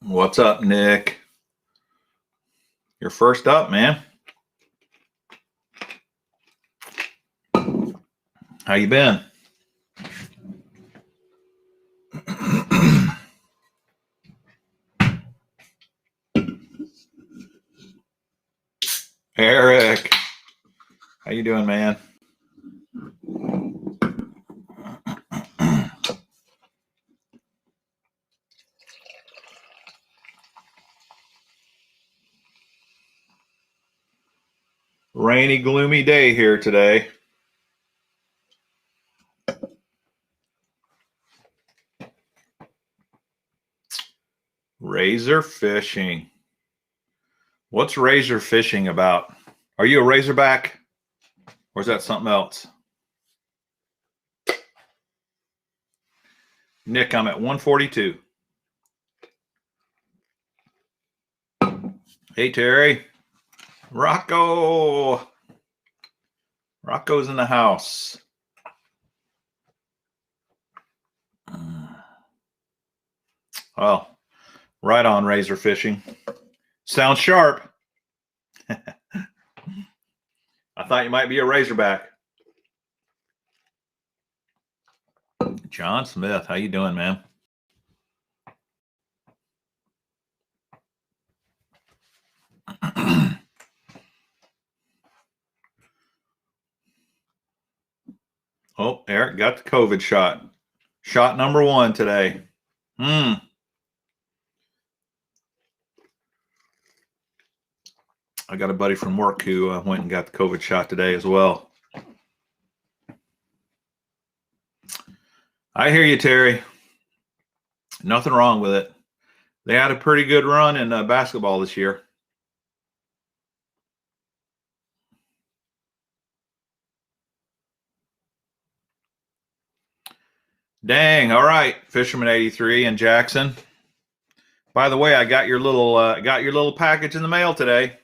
What's up, Nick? You're first up, man. How you been? Eric, how you doing, man? Rainy, gloomy day here today. Razor fishing. What's razor fishing about? Are you a razorback or is that something else? Nick, I'm at 142. Hey, Terry. Rocco's in the house. Well, right on, razor fishing. Sounds sharp. I thought you might be a razorback. John Smith, how you doing, man? Oh, Eric got the COVID shot. Shot number 1 today. I got a buddy from work who went and got the COVID shot today as well. I hear you, Terry. Nothing wrong with it. They had a pretty good run in basketball this year. Dang. All right, Fisherman 83 and Jackson. By the way, I got your little package in the mail today.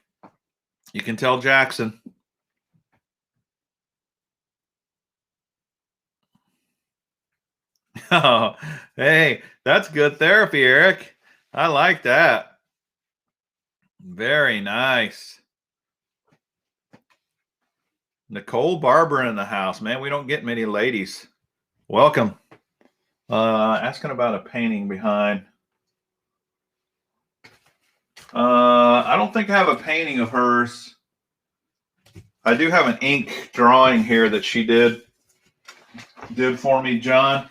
You can tell Jackson. Oh, hey, that's good therapy, Eric. I like that. Very nice. Nicole Barber in the house, man. We don't get many ladies. Welcome. Asking about a painting behind. I don't think I have a painting of hers. I do have an ink drawing here that she did for me, John.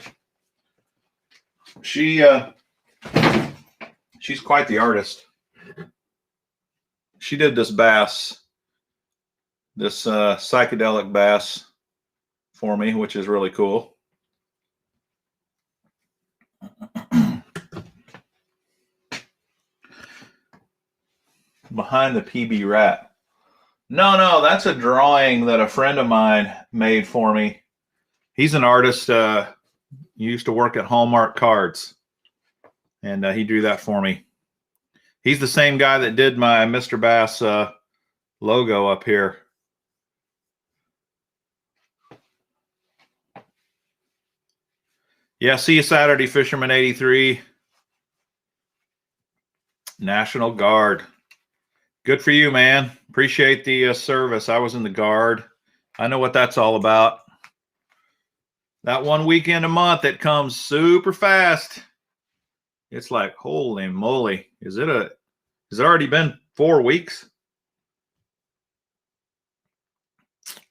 She's quite the artist. She did this bass, this psychedelic bass for me, which is really cool. Behind the PB rat. No, that's a drawing that a friend of mine made for me. He's an artist. He used to work at Hallmark Cards, and he drew that for me. He's the same guy that did my Mr. Bass logo up here. Yeah, see you Saturday, Fisherman 83. National Guard. Good for you, man. Appreciate the service. I was in the Guard. I know what that's all about. That one weekend a month that comes super fast. It's like, holy moly. Has it already been 4 weeks?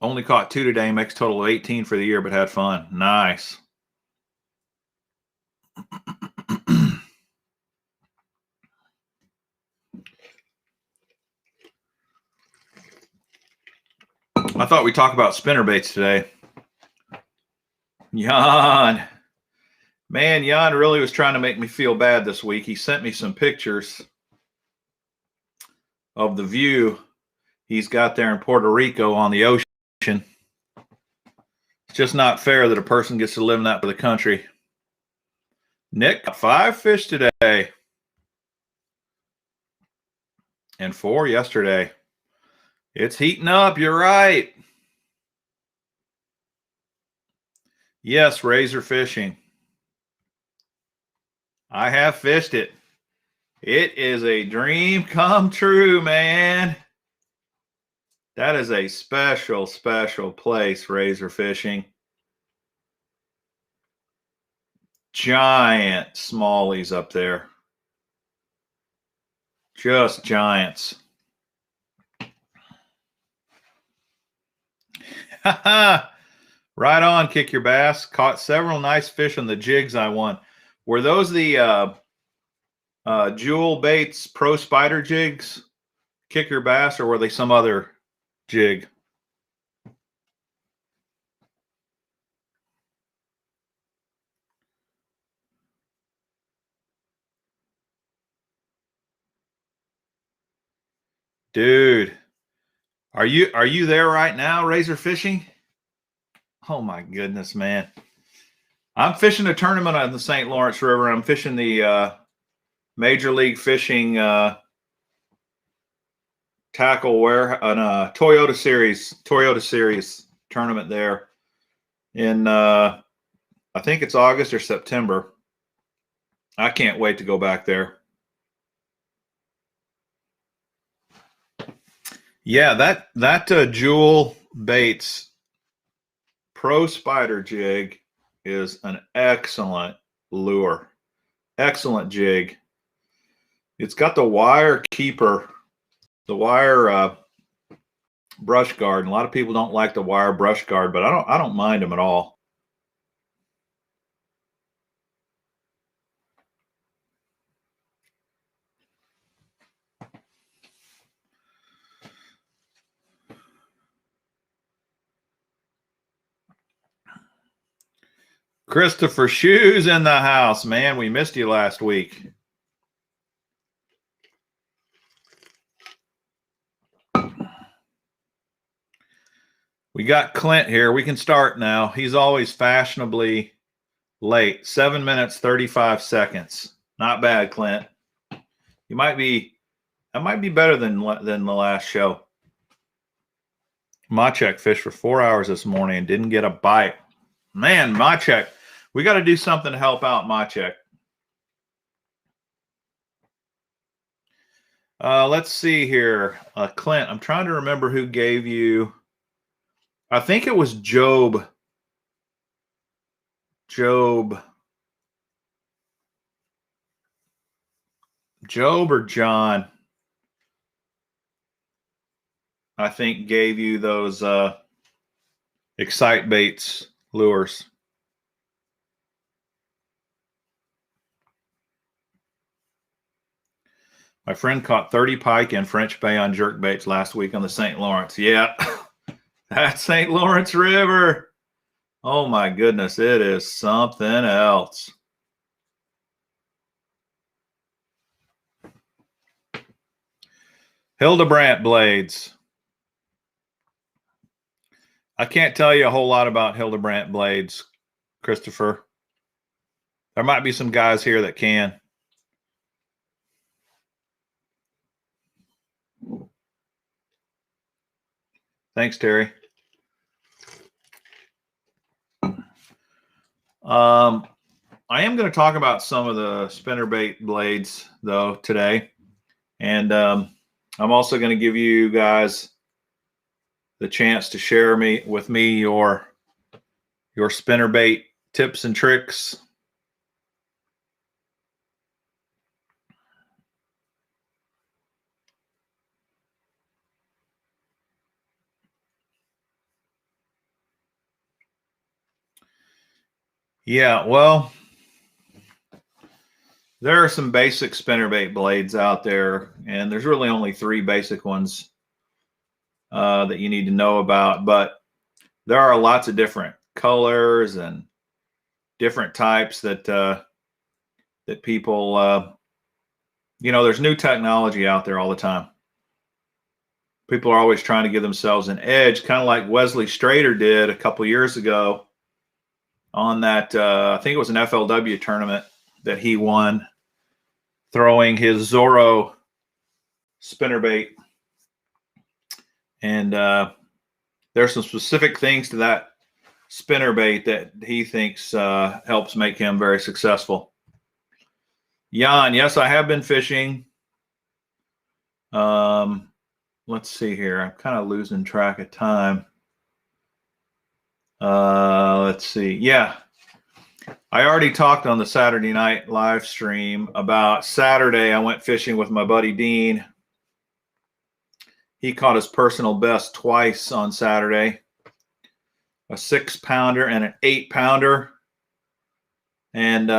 Only caught 2 today, makes a total of 18 for the year, but had fun. Nice. I thought we'd talk about spinnerbaits today. Jan. Man, Jan really was trying to make me feel bad this week. He sent me some pictures of the view he's got there in Puerto Rico on the ocean. It's just not fair that a person gets to live in that part of the country. Nick, 5 fish today. And 4 yesterday. It's heating up. You're right. Yes, razor fishing. I have fished it. It is a dream come true, man. That is a special, special place, razor fishing. Giant smallies up there. Just giants. Right on, Kick Your Bass. Caught several nice fish on the jigs I won. Were those the Jewel Baits Pro Spider jigs, Kick Your Bass, or were they some other jig? Dude, are you there right now, razor fishing? Oh my goodness, man. I'm fishing a tournament on the St. Lawrence River. I'm fishing the Major League Fishing tackle where on a Toyota Series tournament there in I think it's August or September. I can't wait to go back there. Yeah, that Jewel Baits Pro Spider jig is an excellent lure. Excellent jig. It's got the wire keeper, the wire brush guard. And a lot of people don't like the wire brush guard, but I don't mind them at all. Christopher Shoes in the house, man. We missed you last week. We got Clint here. We can start now. He's always fashionably late. 7 minutes, 35 seconds. Not bad, Clint. That might be better than the last show. Machek fished for 4 hours this morning and didn't get a bite. Man, Machek, we got to do something to help out Machek. Let's see here. Clint, I'm trying to remember who gave you. I think it was Job. Job or John, I think, gave you those Excite Baits lures. My friend caught 30 pike and French Bay on jerk baits last week on the St. Lawrence. Yeah, that St. Lawrence River. Oh my goodness, it is something else. Hildebrandt blades. I can't tell you a whole lot about Hildebrandt blades, Christopher. There might be some guys here that can. Thanks, Terry. I am going to talk about some of the spinnerbait blades, though, today. And I'm also going to give you guys the chance to share with me your spinnerbait tips and tricks. Yeah, well, there are some basic spinnerbait blades out there, and there's really only 3 basic ones that you need to know about, but there are lots of different colors and different types that that people, there's new technology out there all the time. People are always trying to give themselves an edge, kind of like Wesley Strader did a couple years ago on that, I think it was an FLW tournament. that he won throwing his Zorro spinnerbait. And there's some specific things to that spinnerbait that he thinks helps make him very successful. Jan, yes, I have been fishing. Let's see here. I'm kind of losing track of time. Let's see. Yeah. I already talked on the Saturday night live stream about Saturday. I went fishing with my buddy Dean. He caught his personal best twice on Saturday, a 6-pounder and an 8-pounder. And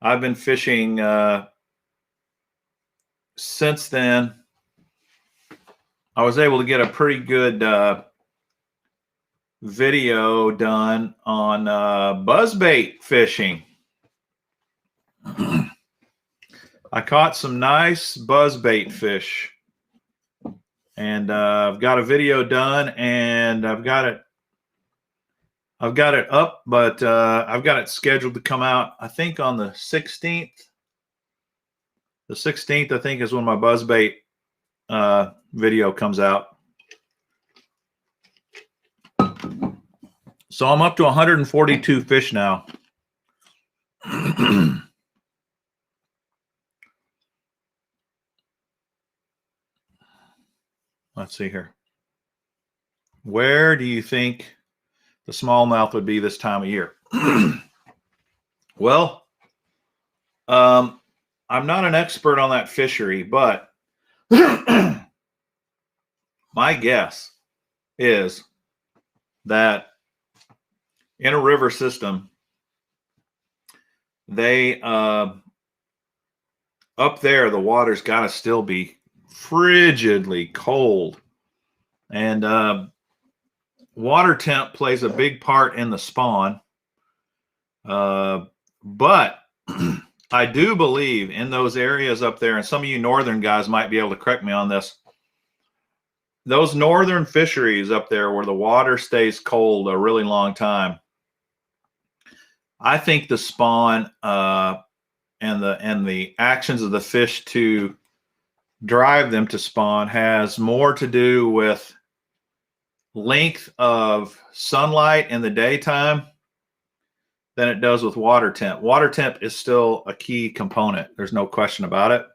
I've been fishing since then. I was able to get a pretty good video done on buzzbait fishing. I caught some nice buzzbait fish, and I've got a video done, and I've got it up, but I've got it scheduled to come out, I think, on the 16th. The 16th, I think, is when my buzzbait video comes out. So I'm up to 142 fish now. Let's see here. Where do you think the smallmouth would be this time of year? Well, I'm not an expert on that fishery, but my guess is that in a river system, they up there, the water's got to still be frigidly cold, and water temp plays a big part in the spawn. But I do believe in those areas up there, and some of you northern guys might be able to correct me on this, those northern fisheries up there where the water stays cold a really long time, I think the spawn and the actions of the fish to drive them to spawn has more to do with length of sunlight in the daytime than it does with water temp. Water temp is still a key component. There's no question about it.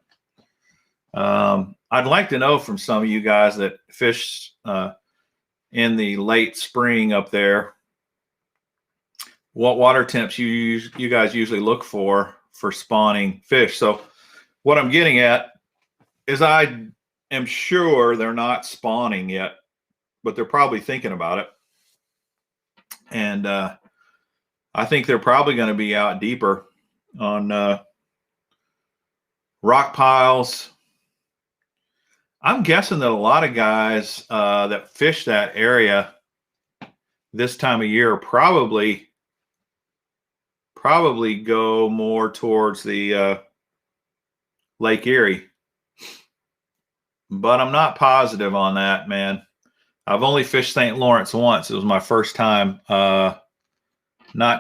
I'd like to know from some of you guys that fish in the late spring up there, what water temps you guys usually look for spawning fish. So what I'm getting at is I am sure they're not spawning yet, but they're probably thinking about it. And I think they're probably going to be out deeper on rock piles. I'm guessing that a lot of guys that fish that area this time of year probably go more towards the Lake Erie. But I'm not positive on that, man. I've only fished St. Lawrence once. It was my first time, not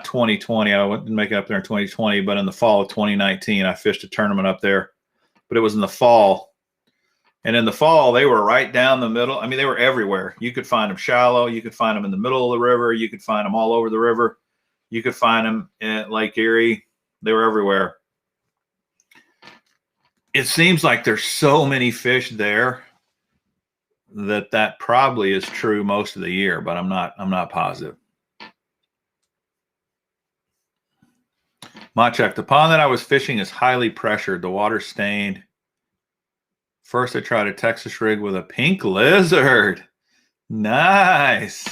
2020. I didn't make it up there in 2020, but in the fall of 2019, I fished a tournament up there. But it was in the fall. And in the fall, they were right down the middle. I mean, they were everywhere. You could find them shallow. You could find them in the middle of the river. You could find them all over the river. You could find them at Lake Erie. They were everywhere. It seems like there's so many fish there that probably is true most of the year, but I'm not positive. Machek, the pond that I was fishing is highly pressured. The water stained. First, I tried a Texas rig with a pink lizard. Nice.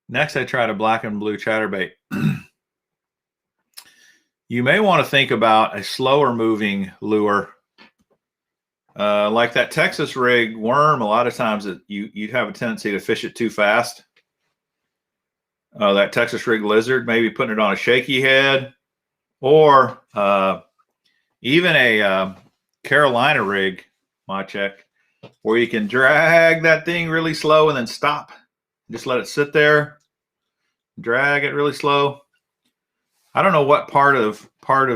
Next, I tried a black and blue chatterbait. You may want to think about a slower moving lure. Like that Texas rig worm, a lot of times you'd have a tendency to fish it too fast. That Texas rig lizard, maybe putting it on a shaky head, or even a Carolina rig, Machek, where you can drag that thing really slow and then stop. Just let it sit there, drag it really slow. I don't know what part of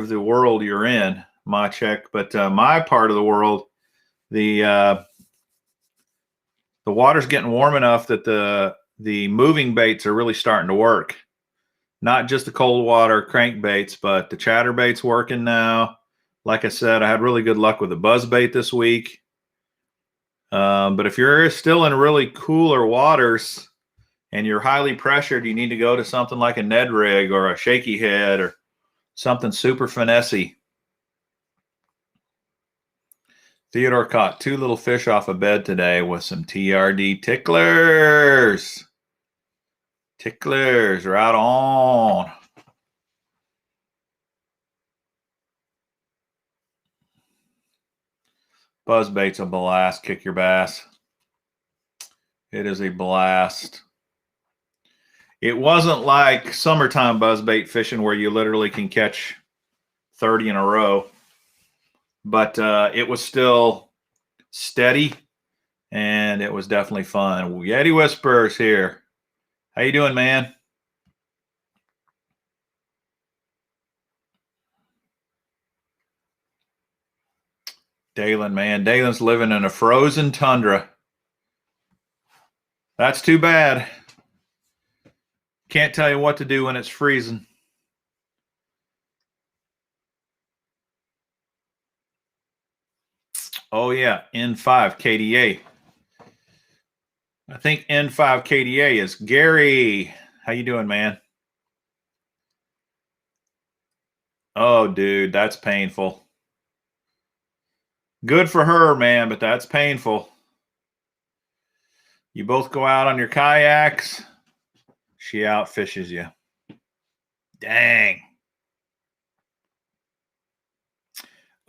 the world you're in, Maciek, but my part of the world, the water's getting warm enough that the moving baits are really starting to work. Not just the cold water crankbaits, but the chatterbait's working now. Like I said, I had really good luck with the buzzbait this week. But if you're still in really cooler waters and you're highly pressured, you need to go to something like a Ned rig or a shaky head or something super finessey. Theodore caught 2 little fish off a bed today with some TRD ticklers. Ticklers, right on. Buzzbait's a blast. Kick your bass. It is a blast. It wasn't like summertime buzzbait fishing where you literally can catch 30 in a row, but it was still steady, and it was definitely fun. Yeti Whispers here. How you doing, man? Dalen, man. Dalen's living in a frozen tundra. That's too bad. Can't tell you what to do when it's freezing. Oh, yeah, N5 KDA. I think N5 KDA is Gary. How you doing, man? Oh, dude, that's painful. Good for her, man, but that's painful. You both go out on your kayaks. She outfishes you. Dang.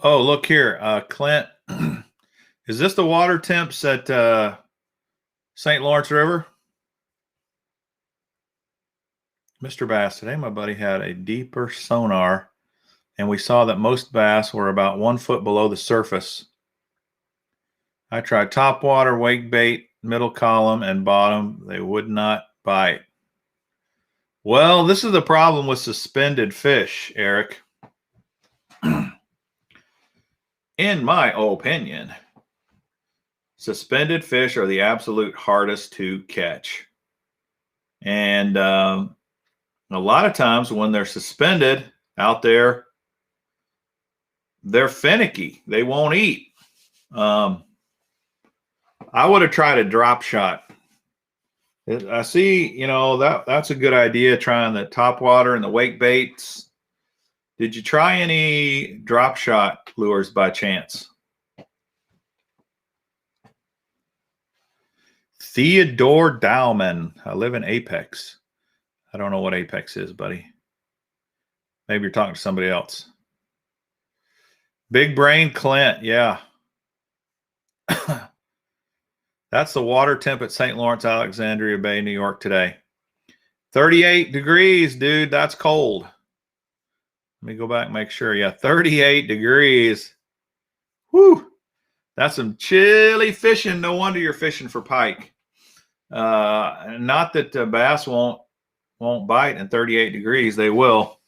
Oh, look here, Clint. Is this the water temps at St. Lawrence River? Mr. Bass, today my buddy had a deeper sonar, and we saw that most bass were about 1 foot below the surface. I tried top water, wake bait, middle column, and bottom. They would not bite. Well, this is the problem with suspended fish, Eric. In my opinion, suspended fish are the absolute hardest to catch. And a lot of times when they're suspended out there, they're finicky. They won't eat. I would have tried a drop shot. I see, you know, that's a good idea, trying the top water and the wake baits. Did you try any drop shot lures by chance? Theodore Dowman. I live in Apex. I don't know what Apex is, buddy. Maybe you're talking to somebody else. Big Brain Clint, yeah. That's the water temp at St. Lawrence, Alexandria Bay, New York today. 38 degrees, dude. That's cold. Let me go back and make sure. Yeah, 38 degrees. Whew. That's some chilly fishing. No wonder you're fishing for pike. Not that bass won't bite in 38 degrees. They will.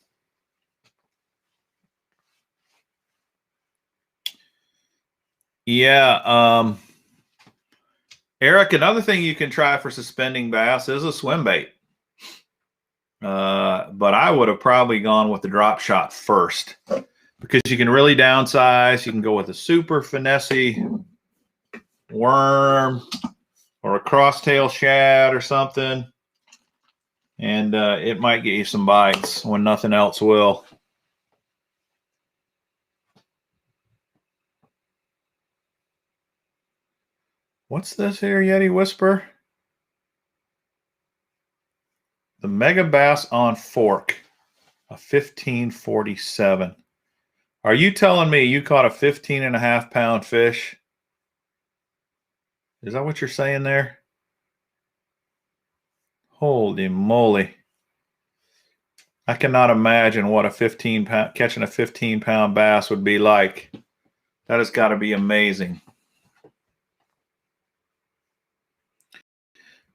Yeah. Eric, another thing you can try for suspending bass is a swim bait. But I would have probably gone with the drop shot first, because you can really downsize. You can go with a super finessey worm or a crosstail shad or something, and it might get you some bites when nothing else will. What's this here, Yeti Whisper? The Mega Bass on Fork, a 1547. Are you telling me you caught a 15.5-pound fish? Is that what you're saying there? Holy moly. I cannot imagine what catching a 15-pound bass would be like. That has got to be amazing.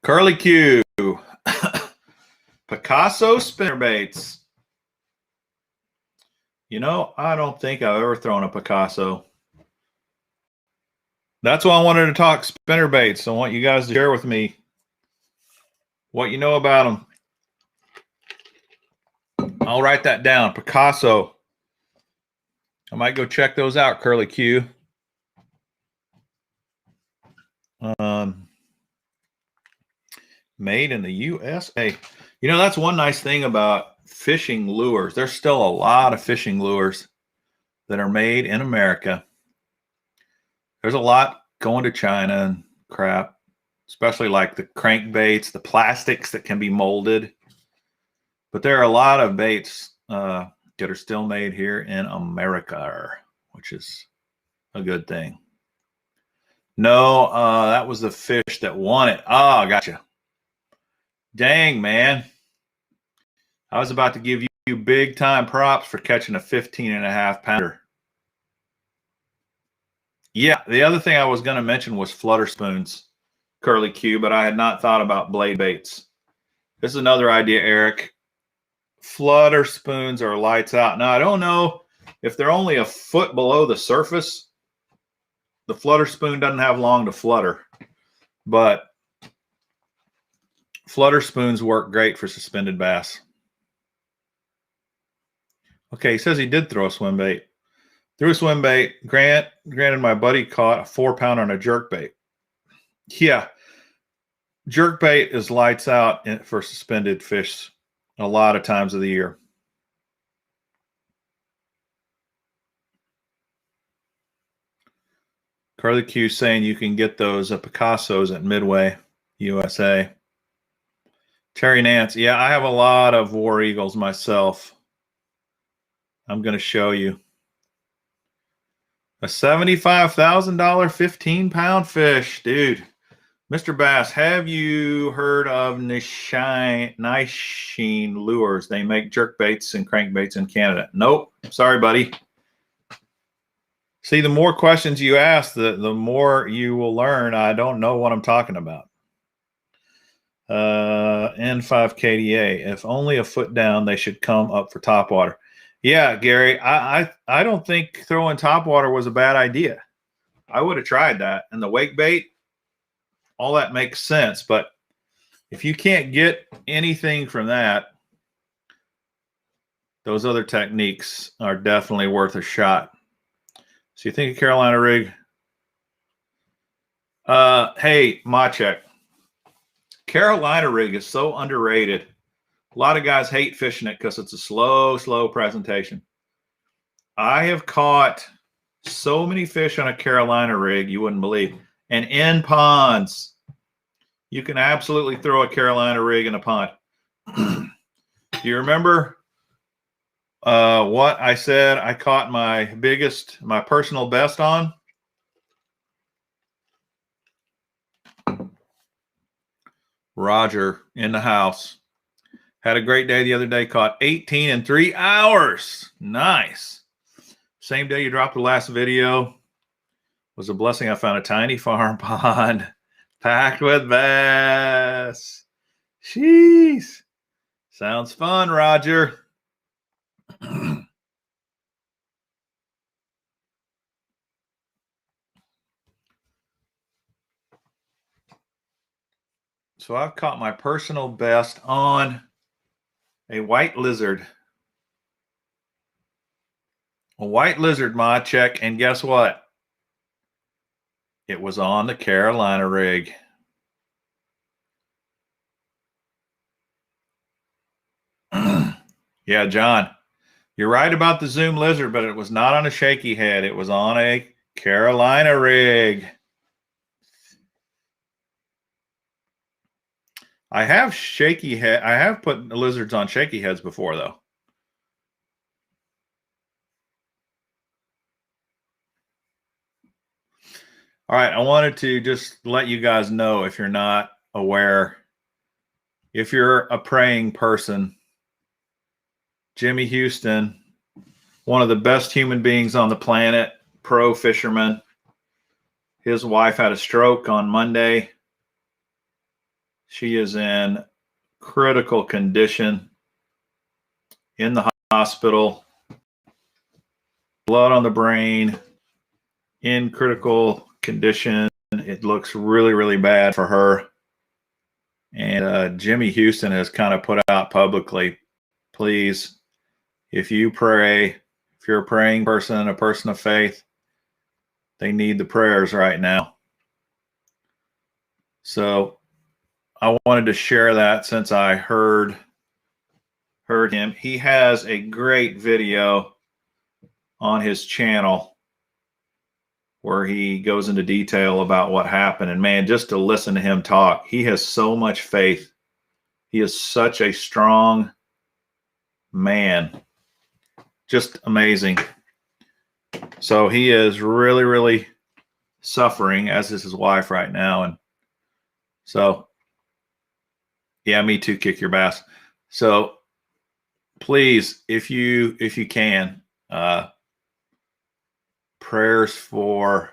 Curly Q. Picasso Spinnerbaits. You know, I don't think I've ever thrown a Picasso. That's why I wanted to talk spinnerbaits. I want you guys to share with me what you know about them. I'll write that down. Picasso. I might go check those out, Curly Q. Made in the USA. You know, that's one nice thing about fishing lures. There's still a lot of fishing lures that are made in America. There's a lot going to China and crap, especially like the crankbaits, the plastics that can be molded. But there are a lot of baits that are still made here in America, which is a good thing. No, that was the fish that won it. Oh, gotcha. Dang, man. I was about to give you big time props for catching a 15.5 pounder. Yeah, the other thing I was going to mention was Flutter Spoons, Curly Q, but I had not thought about blade baits. This is another idea, Eric. Flutter Spoons are lights out. Now, I don't know if they're only a foot below the surface. The Flutter Spoon doesn't have long to flutter, but Flutter Spoons work great for suspended bass. Okay, he says he did throw a swim bait. Threw a swim bait. Granted, my buddy caught a 4-pounder on a jerk bait. Yeah, jerk bait is lights out for suspended fish a lot of times of the year. Carly Q saying you can get those Picassos at Midway, USA. Terry Nance, yeah, I have a lot of War Eagles myself. I'm going to show you. A $75,000 15-pound fish, dude. Mr. Bass, have you heard of Nishine Lures? They make jerk baits and crankbaits in Canada. Nope. Sorry, buddy. See, the more questions you ask, the more you will learn. I don't know what I'm talking about. N5 KDA. If only a foot down, they should come up for topwater. Yeah, Gary, I don't think throwing topwater was a bad idea. I would have tried that. And the wake bait, all that makes sense. But if you can't get anything from that, those other techniques are definitely worth a shot. So you think of Carolina rig? Hey, Machek. Carolina rig is so underrated. A lot of guys hate fishing it because it's a slow presentation. I have caught so many fish on a Carolina rig you wouldn't believe. And in ponds, you can absolutely throw a Carolina rig in a pond. Do you remember what I said I caught my personal best on? Roger in the house. Had a great day the other day. Caught 18 in 3 hours. Nice. Same day you dropped the last video. Was a blessing. I found a tiny farm pond packed with bass. Jeez. Sounds fun, Roger. So I've caught my personal best on a white lizard. A white lizard, Machek, and guess what? It was on the Carolina rig. Yeah, John, you're right about the Zoom lizard, but it was not on a shaky head. It was on a Carolina rig. I have shaky head. I have put lizards on shaky heads before, though. All right, I wanted to just let you guys know, if you're not aware, if you're a praying person, Jimmy Houston, one of the best human beings on the planet, pro fisherman. His wife had a stroke on Monday. She is in critical condition in the hospital. blood on the brain, in critical condition. It looks really, really bad for her. And Jimmy Houston has kind of put out publicly, please, if you pray, if you're a praying person, a person of faith, they need the prayers right now. So I wanted to share that since I heard him. He has a great video on his channel where he goes into detail about what happened. And man, just to listen to him talk, he has so much faith. He is such a strong man. Just amazing. So he is really, really suffering, as is his wife right now. And so, yeah, me too, kick your bass. So please, if you can, prayers for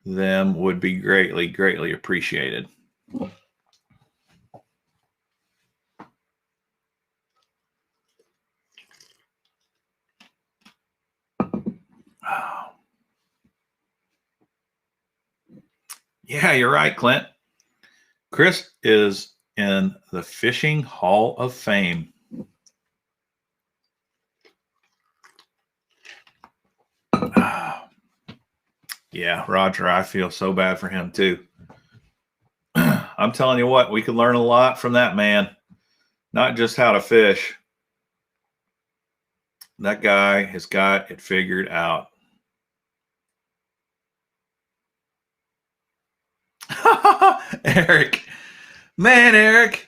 them would be greatly, greatly appreciated. Yeah, you're right, Clint. Chris is in the Fishing Hall of Fame. Yeah, Roger, I feel so bad for him too. I'm telling you what, we could learn a lot from that man. Not just how to fish. That guy has got it figured out. Eric. Man, Eric,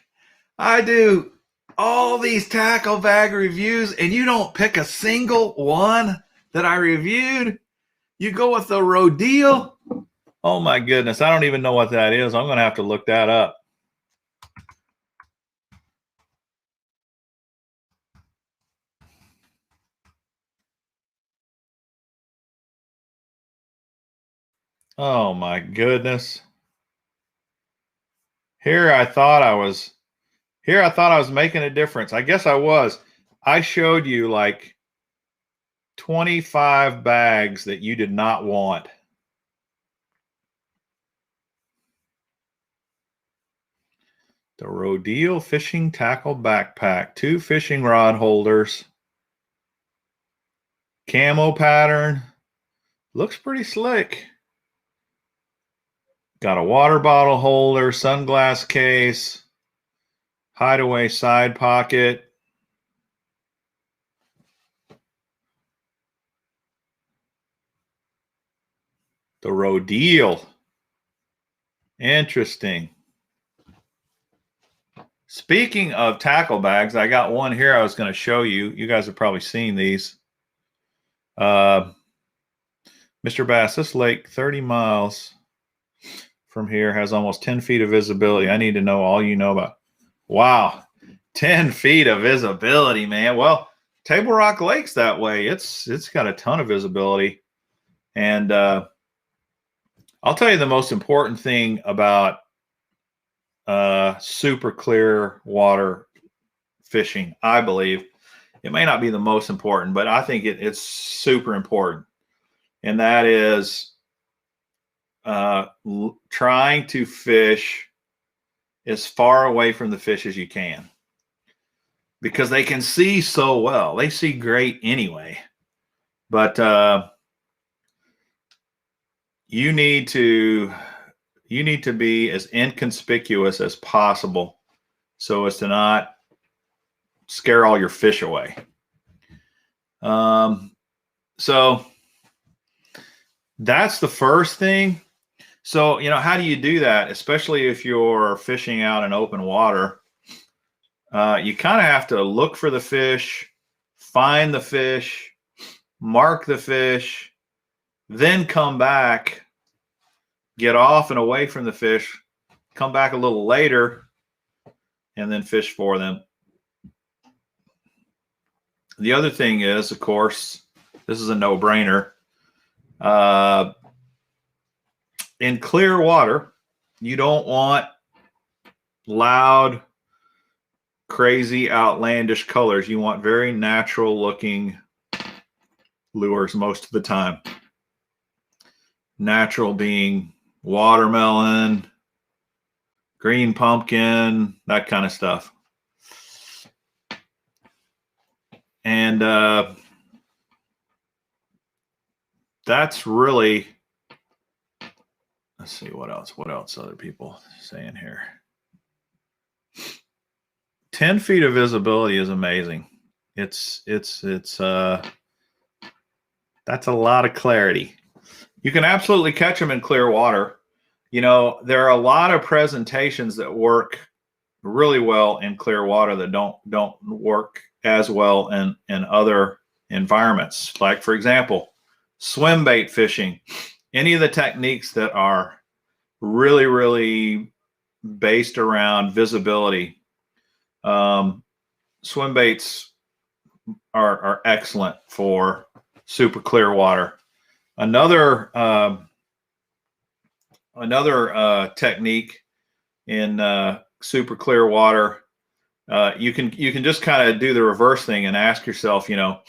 I do all these tackle bag reviews and you don't pick a single one that I reviewed. You go with the Rodeo. Oh my goodness, I don't even know what that is. I'm going to have to look that up. Oh my goodness. Here I thought I was making a difference. I guess I was. I showed you like 25 bags that you did not want. The Rodeo Fishing Tackle Backpack, 2 fishing rod holders, camo pattern, looks pretty slick. Got a water bottle holder, sunglass case, hideaway side pocket. The Rodeo. Interesting. Speaking of tackle bags, I got one here I was going to show you. You guys have probably seen these. Mr. Bass, this lake 30 miles from here has almost 10 feet of visibility. I need to know all you know about. Wow, 10 feet of visibility, man. Well, Table Rock Lake's that way. It's got a ton of visibility. And I'll tell you the most important thing about super clear water fishing, I believe. It may not be the most important, but I think it's super important. And that is trying to fish as far away from the fish as you can, because they can see so well. They see great anyway, but you need to be as inconspicuous as possible so as to not scare all your fish away. So that's the first thing. So, you know, how do you do that? Especially if you're fishing out in open water, you kind of have to look for the fish, find the fish, mark the fish, then come back, get off and away from the fish, come back a little later, and then fish for them. The other thing is, of course, this is a no-brainer. In clear water, you don't want loud, crazy, outlandish colors. You want very natural looking lures most of the time. Natural being watermelon, green pumpkin, that kind of stuff. And that's really, let's see what else other people saying here. 10 feet of visibility is amazing. It's that's a lot of clarity. You can absolutely catch them in clear water. You know, there are a lot of presentations that work really well in clear water that don't work as well in other environments. Like, for example, swim bait fishing. Any of the techniques that are really, really based around visibility. Swim baits are excellent for super clear water. Another technique in super clear water, you can just kind of do the reverse thing and ask yourself, you know,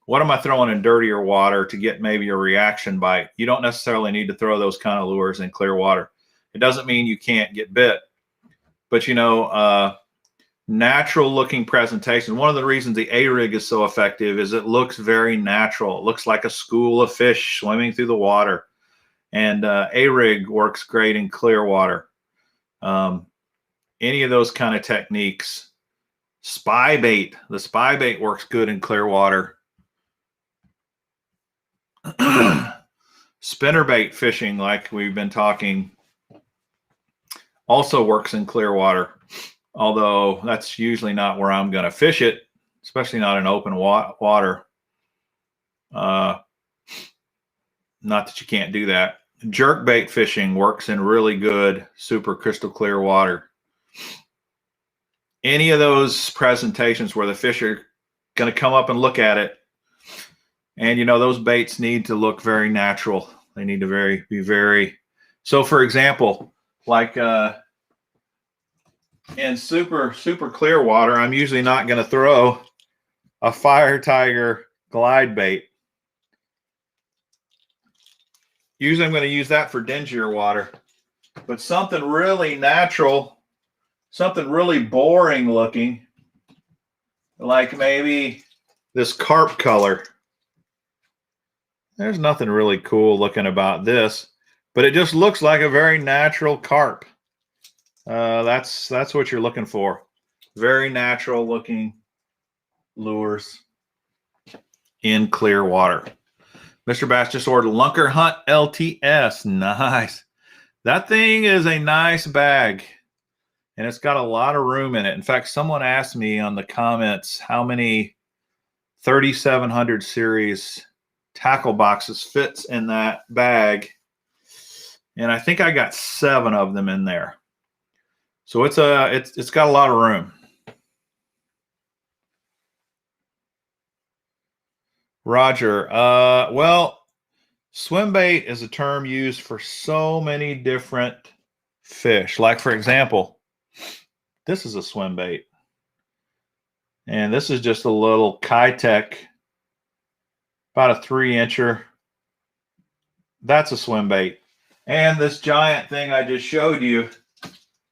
what am I throwing in dirtier water to get maybe a reaction bite? You don't necessarily need to throw those kind of lures in clear water. It doesn't mean you can't get bit, but you know, natural looking presentation. One of the reasons the A-rig is so effective is it looks very natural. It looks like a school of fish swimming through the water. And A-rig works great in clear water. Any of those kind of techniques. Spy bait. The spy bait works good in clear water. Spinnerbait fishing, like we've been talking, also works in clear water. Although that's usually not where I'm going to fish it, especially not in open water. Not that you can't do that. Jerkbait fishing works in really good, super crystal clear water. Any of those presentations where the fish are going to come up and look at it, and you know those baits need to look very natural. They need to be very. So, for example, like in super clear water, I'm usually not going to throw a Fire Tiger glide bait. Usually I'm going to use that for dingier water. But something really natural, something really boring looking, like maybe this carp color. There's nothing really cool looking about this, but it just looks like a very natural carp. That's what you're looking for. Very natural looking lures in clear water. Mr. Bass just ordered Lunker Hunt LTS. Nice. That thing is a nice bag, and it's got a lot of room in it. In fact, someone asked me on the comments how many 3700 series tackle boxes fits in that bag, and I think I got 7 of them in there. So it's got a lot of room. Roger. Well, swim bait is a term used for so many different fish. Like, for example, this is a swim bait. And this is just a little Kitech, about a 3-incher. That's a swim bait. And this giant thing I just showed you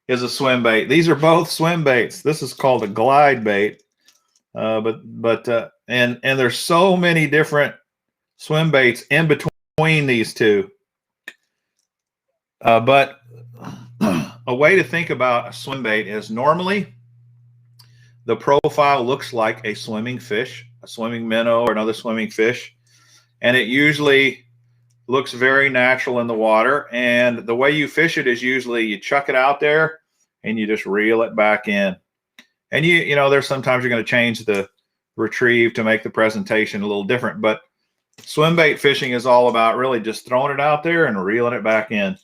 is a swim bait. These are both swim baits. This is called a glide bait. And there's so many different swim baits in between these two. But a way to think about a swim bait is normally the profile looks like a swimming fish, a swimming minnow or another swimming fish. And it usually looks very natural in the water. And the way you fish it is usually you chuck it out there and you just reel it back in. And you know, there's sometimes you're going to change the retrieve to make the presentation a little different, but swim bait fishing is all about really just throwing it out there and reeling it back in.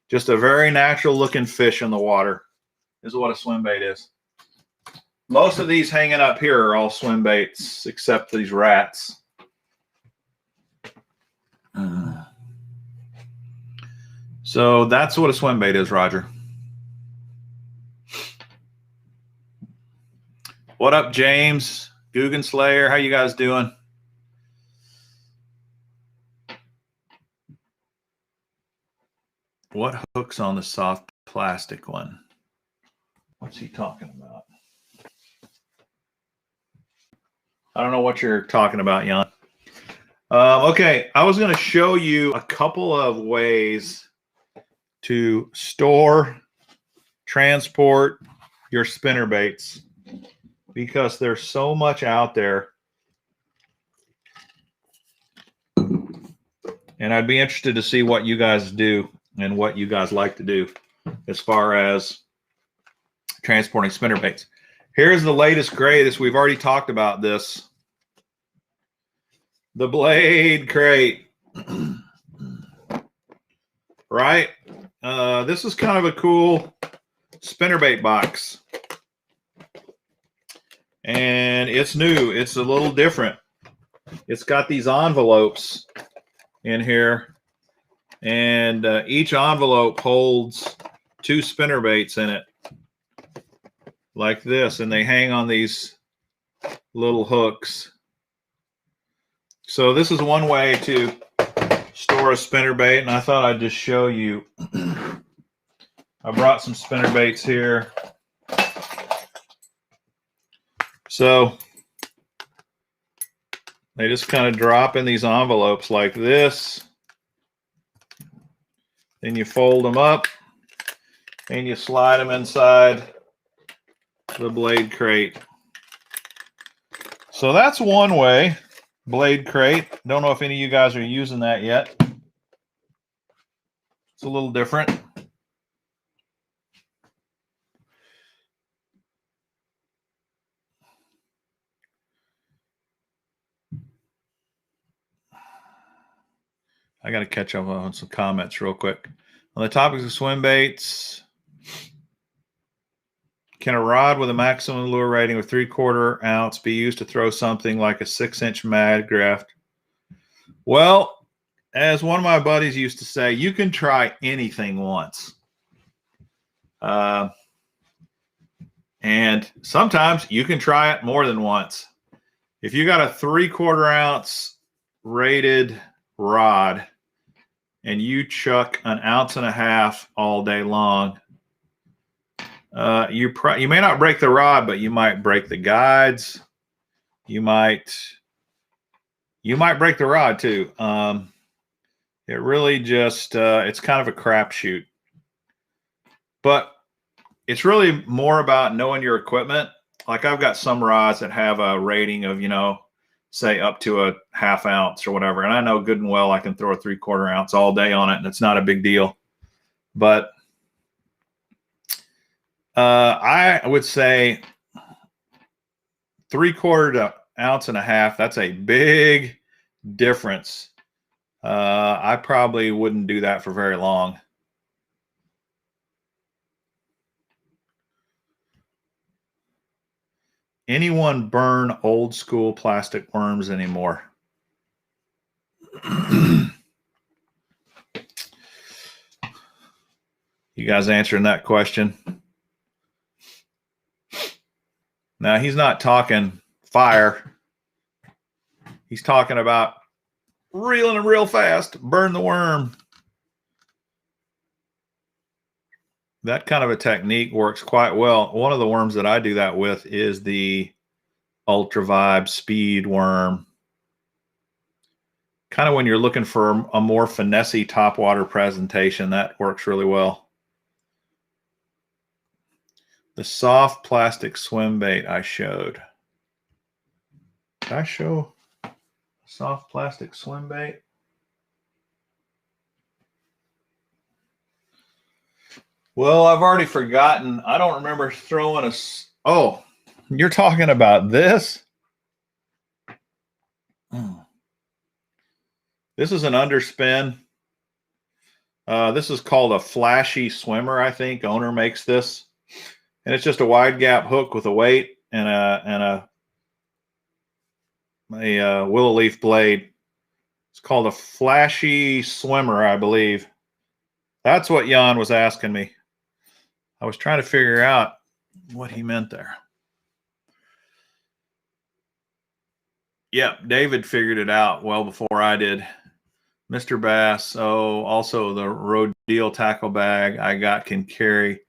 Just a very natural looking fish in the water is what a swim bait is. Most of these hanging up here are all swim baits except these rats. So that's what a swim bait is, Roger. What up, James? Googan Slayer, how you guys doing? What hook's on the soft plastic one? What's he talking about? I don't know what you're talking about, Jan. Okay, I was going to show you a couple of ways to store, transport your spinnerbaits because there's so much out there. And I'd be interested to see what you guys do and what you guys like to do as far as transporting spinnerbaits. Here's the latest, greatest. We've already talked about this. The blade crate. Right? This is kind of a cool spinnerbait box. And it's new. It's a little different. It's got these envelopes in here. And each envelope holds 2 spinnerbaits in it. Like this. And they hang on these little hooks. So this is one way to store a spinnerbait, and I thought I'd just show you. I brought some spinnerbaits here. So they just kind of drop in these envelopes like this. Then you fold them up and you slide them inside the blade crate. So that's one way. Blade crate. Don't know if any of you guys are using that yet. It's a little different. I got to catch up on some comments real quick. On the topics of swim baits, can a rod with a maximum lure rating of 3/4 ounce be used to throw something like a 6-inch mag graft? Well, as one of my buddies used to say, you can try anything once. And sometimes you can try it more than once. If you got a 3/4 ounce rated rod and you chuck 1.5 ounces all day long, you may not break the rod, but you might break the guides. You might break the rod too. It really just it's kind of a crapshoot. But it's really more about knowing your equipment. Like I've got some rods that have a rating of, say up to 1/2 ounce or whatever. And I know good and well I can throw a 3/4 ounce all day on it and it's not a big deal. But I would say 3/4 to 1.5 ounces, that's a big difference. I probably wouldn't do that for very long. Anyone burn old school plastic worms anymore? You guys answering that question? Now, he's not talking fire. He's talking about reeling them real fast, burn the worm. That kind of a technique works quite well. One of the worms that I do that with is the Ultra Vibe Speed worm. Kind of when you're looking for a more finessey topwater presentation, that works really well. The soft plastic swim bait I showed. Did I show soft plastic swim bait? Well, I've already forgotten. I don't remember throwing a... Oh, you're talking about this? This is an underspin. This is called a flashy swimmer, I think. Owner makes this. And it's just a wide gap hook with a weight and a willow leaf blade. It's called a flashy swimmer, I believe. That's what Jan was asking me. I was trying to figure out what he meant there. Yep, David figured it out well before I did. Mr. Bass. Oh, also the Rodeo tackle bag I got can carry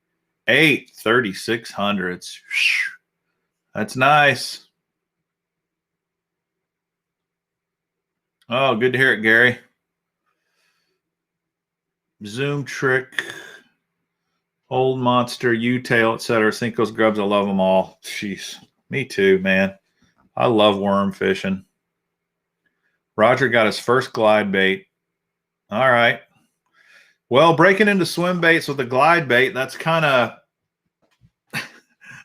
8 3600s. That's nice. Oh, good to hear it, Gary. Zoom Trick, Old Monster, U-Tail, etc. Cinco's grubs, I love them all. Jeez, me too, man. I love worm fishing. Roger got his first glide bait. All right. Well, breaking into swim baits with a glide bait, that's kind of,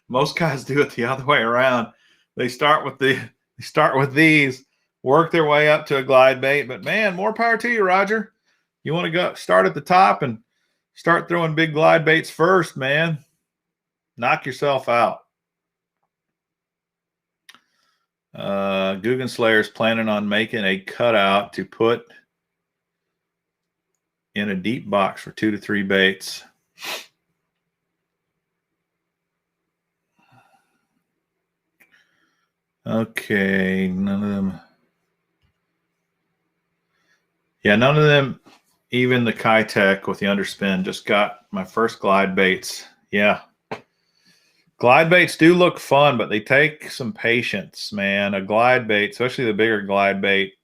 most guys do it the other way around. They start with these, work their way up to a glide bait. But man, more power to you, Roger. You want to go start at the top and start throwing big glide baits first, man. Knock yourself out. Googan Slayer's planning on making a cutout to put in a deep box for 2 to 3 baits. Okay, none of them. Yeah, none of them, even the Kitech with the underspin, just got my first glide baits. Yeah. Glide baits do look fun, but they take some patience, man. A glide bait, especially the bigger glide bait,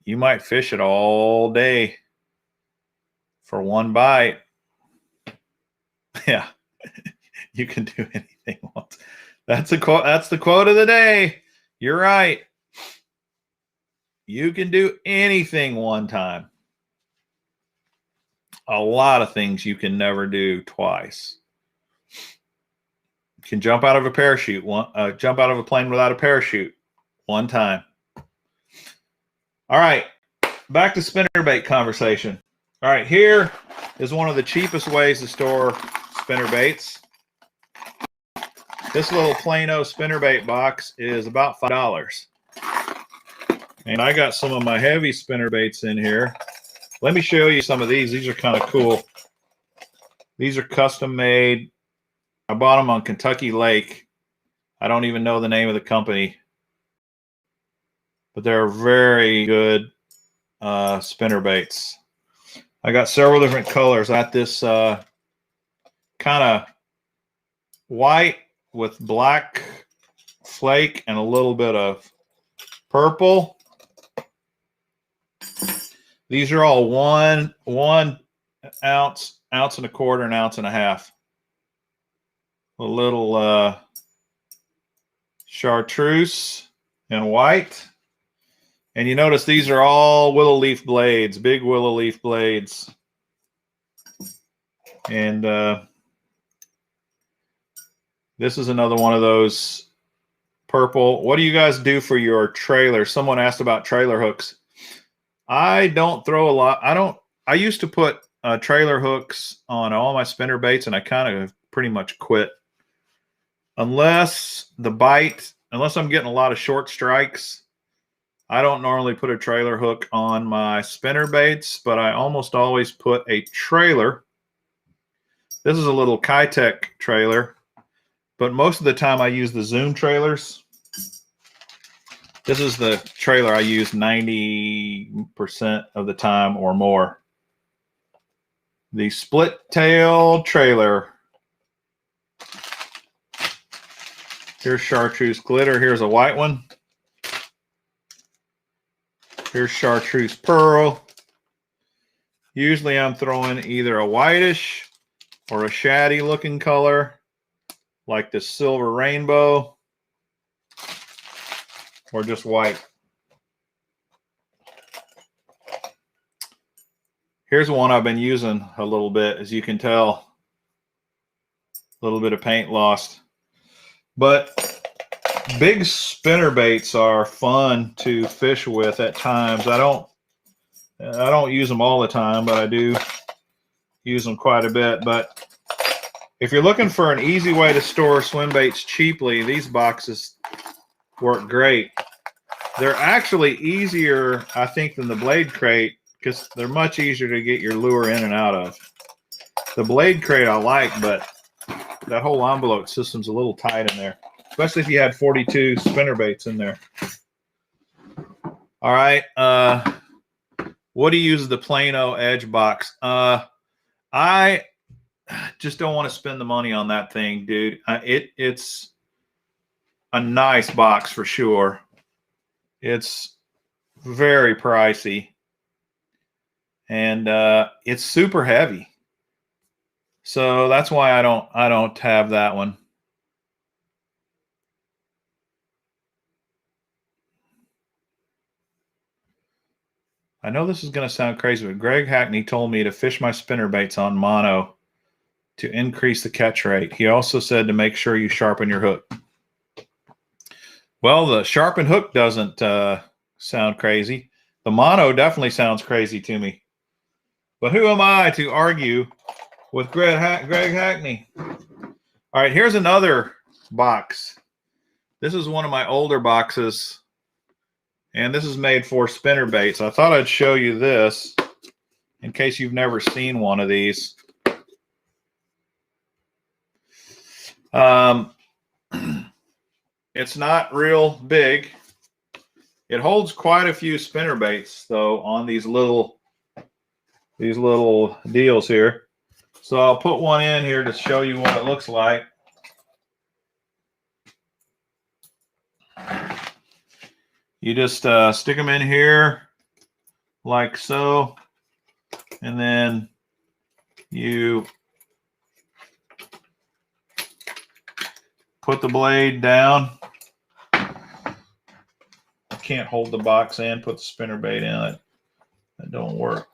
you might fish it all day for one bite. Yeah, you can do anything once. That's a quote. That's the quote of the day. You're right. You can do anything one time. A lot of things you can never do twice. You can jump out of a parachute, jump out of a plane without a parachute one time. All right, back to spinnerbait conversation. All right, here is one of the cheapest ways to store spinnerbaits. This little Plano spinnerbait box is about $5. And I got some of my heavy spinnerbaits in here. Let me show you some of these. These are kind of cool. These are custom made. I bought them on Kentucky Lake. I don't even know the name of the company, but they're very good spinnerbaits. I got several different colors. I got this kind of white with black flake and a little bit of purple. These are all one ounce, ounce and a quarter, an ounce and a half. A little chartreuse and white. And you notice these are all willow leaf blades, big willow leaf blades. And this is another one of those purple. What do you guys do for your trailer? Someone asked about trailer hooks. I don't throw a lot. I used to put trailer hooks on all my spinner baits, and I kind of pretty much quit. Unless I'm getting a lot of short strikes, I don't normally put a trailer hook on my spinner baits, but I almost always put a trailer. This is a little Kitech trailer, but most of the time I use the Zoom trailers. This is the trailer I use 90% of the time or more. The split tail trailer. Here's chartreuse glitter. Here's a white one. Here's chartreuse pearl. Usually I'm throwing either a whitish or a shaddy looking color, like this silver rainbow, or just white. Here's one I've been using a little bit, as you can tell. A little bit of paint lost. But big spinner baits are fun to fish with at times. I don't use them all the time, but I do use them quite a bit. But if you're looking for an easy way to store swim baits cheaply, these boxes work great. They're actually easier, I think, than the blade crate, because they're much easier to get your lure in and out of. The blade crate I like, but that whole envelope system's a little tight in there, especially if you had 42 spinner baits in there. All right. What do you use as the Plano Edge box? I just don't want to spend the money on that thing, dude. It's a nice box for sure. It's very pricey, and it's super heavy. So that's why I don't have that one. I know this is going to sound crazy, but Greg Hackney told me to fish my spinnerbaits on mono to increase the catch rate. He also said to make sure you sharpen your hook. Well, the sharpened hook doesn't sound crazy. The mono definitely sounds crazy to me. But who am I to argue with Greg Hackney? All right, here's another box. This is one of my older boxes, and this is made for spinnerbaits. I thought I'd show you this in case you've never seen one of these. It's not real big. It holds quite a few spinnerbaits, though, on these little deals here. So I'll put one in here to show you what it looks like. You just stick them in here like so, and then you put the blade down. I can't hold the box in, put the spinnerbait in it. That don't work.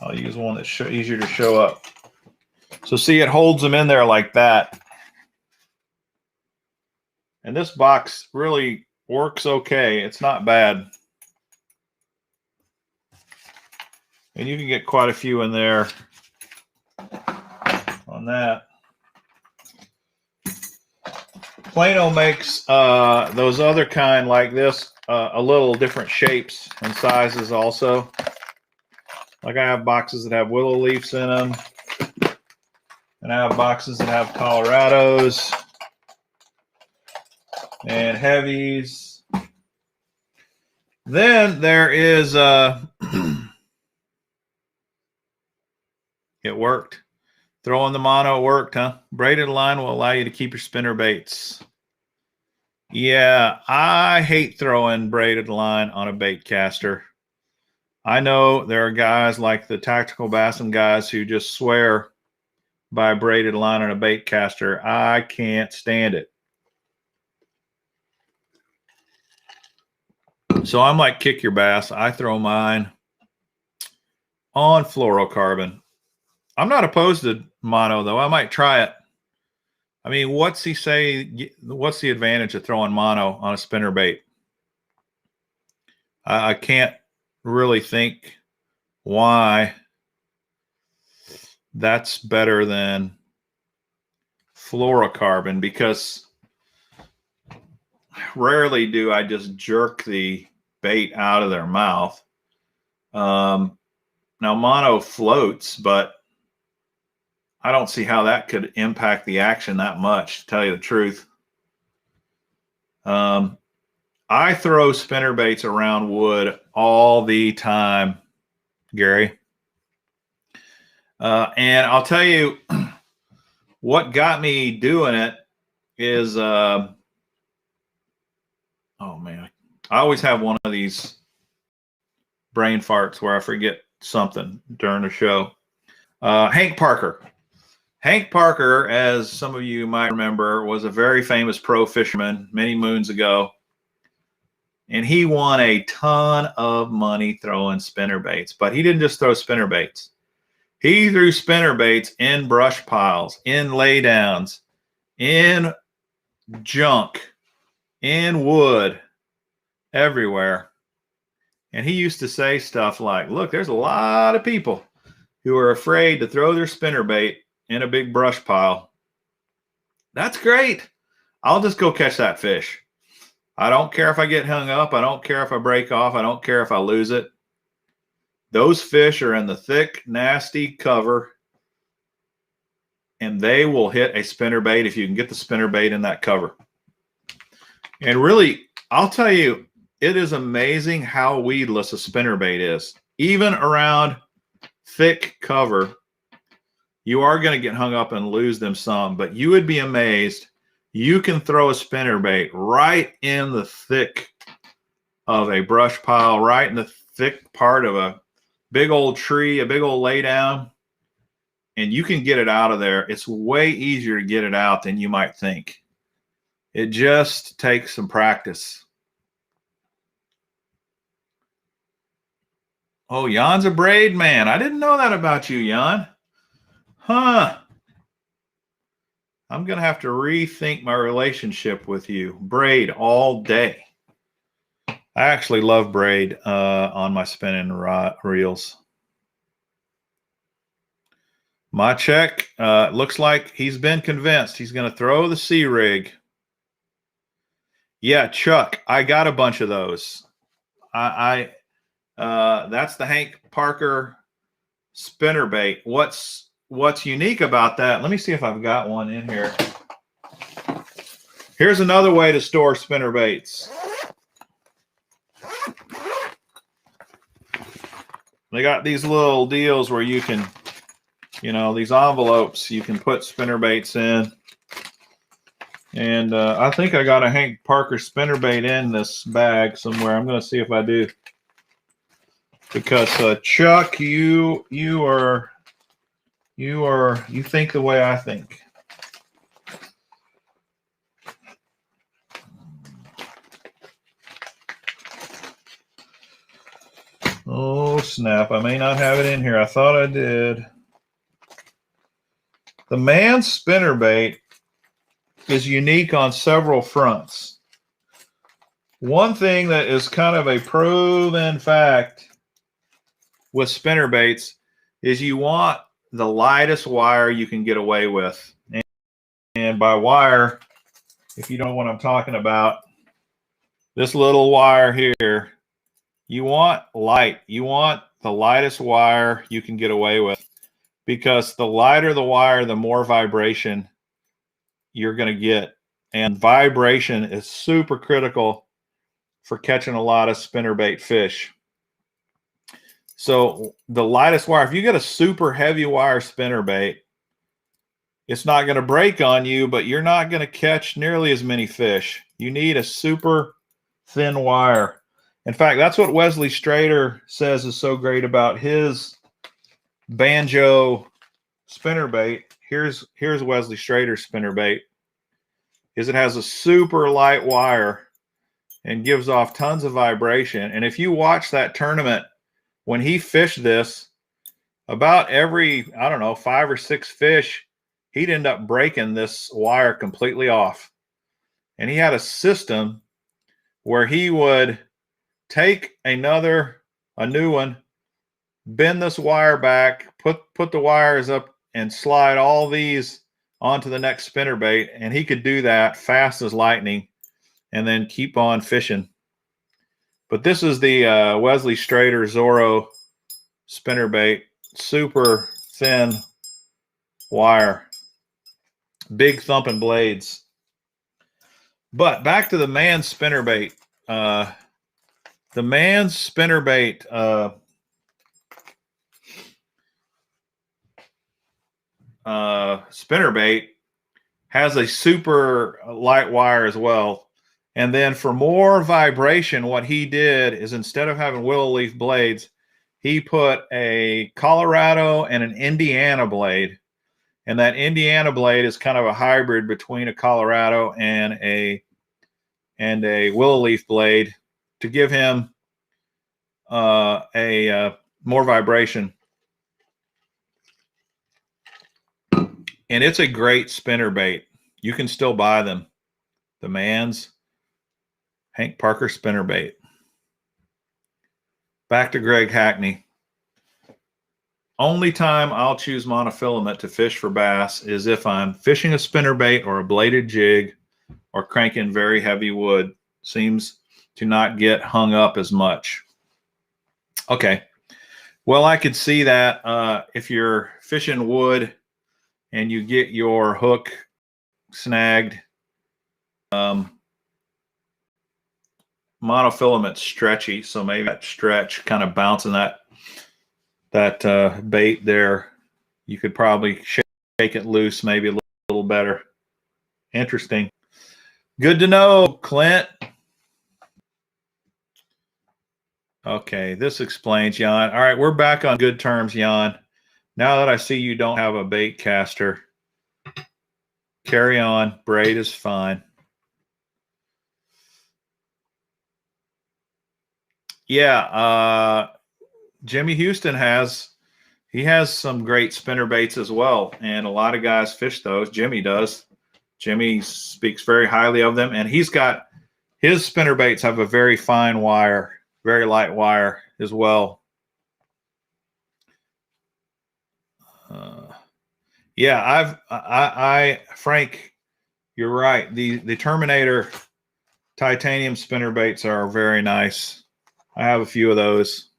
I'll use one that's easier to show up. So see, it holds them in there like that. And this box really works okay. It's not bad. And you can get quite a few in there on that. Plano makes those other kind like this a little different shapes and sizes also. Like I have boxes that have willow leaves in them. And I have boxes that have Colorados and heavies. Then there is it worked. Throwing the mono worked, huh? Braided line will allow you to keep your spinnerbaits. Yeah, I hate throwing braided line on a bait caster. I know there are guys like the Tactical Bassin guys who just swear by a braided line on a bait caster. I can't stand it. So I'm like Kick Your Bass. I throw mine on fluorocarbon. I'm not opposed to mono, though. I might try it. I mean, what's he say? What's the advantage of throwing mono on a spinnerbait? I can't really think why that's better than fluorocarbon, because rarely do I just jerk the bait out of their mouth. Now, mono floats, but I don't see how that could impact the action that much, to tell you the truth. I throw spinnerbaits around wood all the time, Gary. And I'll tell you what got me doing it is, oh man, I always have one of these brain farts where I forget something during the show. Hank Parker. Hank Parker, as some of you might remember, was a very famous pro fisherman many moons ago. And he won a ton of money throwing spinnerbaits. But he didn't just throw spinnerbaits. He threw spinnerbaits in brush piles, in laydowns, in junk, in wood, everywhere. And he used to say stuff like, look, there's a lot of people who are afraid to throw their spinnerbait in a big brush pile. That's great. I'll just go catch that fish. I don't care if I get hung up. I don't care if I break off. I don't care if I lose it. Those fish are in the thick, nasty cover, and they will hit a spinnerbait if you can get the spinnerbait in that cover. And really, I'll tell you, it is amazing how weedless a spinnerbait is. Even around thick cover, you are going to get hung up and lose them some, but you would be amazed. You can throw a spinnerbait right in the thick of a brush pile, right in the thick part of a big old tree, a big old laydown, and you can get it out of there. It's way easier to get it out than you might think. It just takes some practice. Oh, Jan's a braid man. I didn't know that about you, Jan. Huh. I'm going to have to rethink my relationship with you. Braid all day. I actually love braid on my spinning reels. My check looks like he's been convinced. He's going to throw the C-rig. Yeah, Chuck, I got a bunch of those. That's the Hank Parker spinnerbait. What's unique about that? Let me see if I've got one in here. Here's another way to store spinnerbaits. They got these little deals where you can, you know, these envelopes you can put spinnerbaits in. And I think I got a Hank Parker spinnerbait in this bag somewhere. I'm going to see if I do. Because Chuck, you think the way I think. Oh, snap. I may not have it in here. I thought I did. The man spinnerbait is unique on several fronts. One thing that is kind of a proven fact with spinnerbaits is you want the lightest wire you can get away with. And by wire, if you don't know what I'm talking about, this little wire here, you want light. You want the lightest wire you can get away with, because the lighter the wire, the more vibration you're going to get. And vibration is super critical for catching a lot of spinnerbait fish. So the lightest wire, if you get a super heavy wire spinnerbait, it's not going to break on you, but you're not going to catch nearly as many fish. You need a super thin wire. In fact, that's what Wesley Strader says is so great about his banjo spinnerbait. Here's Wesley Strader's spinnerbait. Is it has a super light wire and gives off tons of vibration. And if you watch that tournament, when he fished this, about every, I don't know, 5 or 6 fish, he'd end up breaking this wire completely off. And he had a system where he would take a new one, bend this wire back, put the wires up and slide all these onto the next spinnerbait, and he could do that fast as lightning and then keep on fishing. But this is the Wesley Strader Zorro spinnerbait, super thin wire, big thumping blades. But back to the man spinnerbait. The man spinnerbait spinnerbait has a super light wire as well. And then for more vibration, what he did is, instead of having willow leaf blades, he put a Colorado and an Indiana blade. And that Indiana blade is kind of a hybrid between a Colorado and a willow leaf blade to give him more vibration. And it's a great spinnerbait. You can still buy them. The man's Hank Parker spinnerbait. Back to Greg Hackney. Only time I'll choose monofilament to fish for bass is if I'm fishing a spinnerbait or a bladed jig or cranking very heavy wood. Seems to not get hung up as much. Okay. Well, I could see that if you're fishing wood and you get your hook snagged, monofilament stretchy, so maybe that stretch kind of bouncing that bait there. You could probably shake it loose maybe a little better. Interesting. Good to know, Clint. Okay, this explains, Jan. All right, we're back on good terms, Jan. Now that I see you don't have a bait caster, carry on. Braid is fine. Yeah, Jimmy Houston has some great spinner baits as well, and a lot of guys fish those. Jimmy does. Jimmy speaks very highly of them, and he's got his spinner baits have a very fine wire, very light wire as well. Yeah, Frank, you're right. The Terminator titanium spinner baits are very nice. I have a few of those.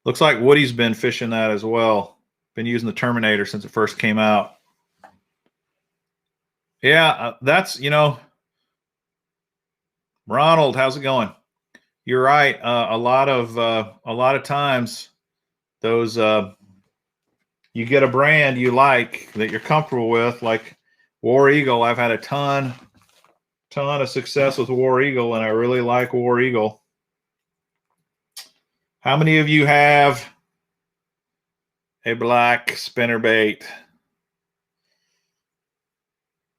Looks like Woody's been fishing that as well. Been using the Terminator since it first came out. Yeah, that's, Ronald, how's it going? You're right. A lot of times those you get a brand you like that you're comfortable with, like War Eagle. I've had a ton of success with War Eagle, and I really like War Eagle. How many of you have a black spinnerbait?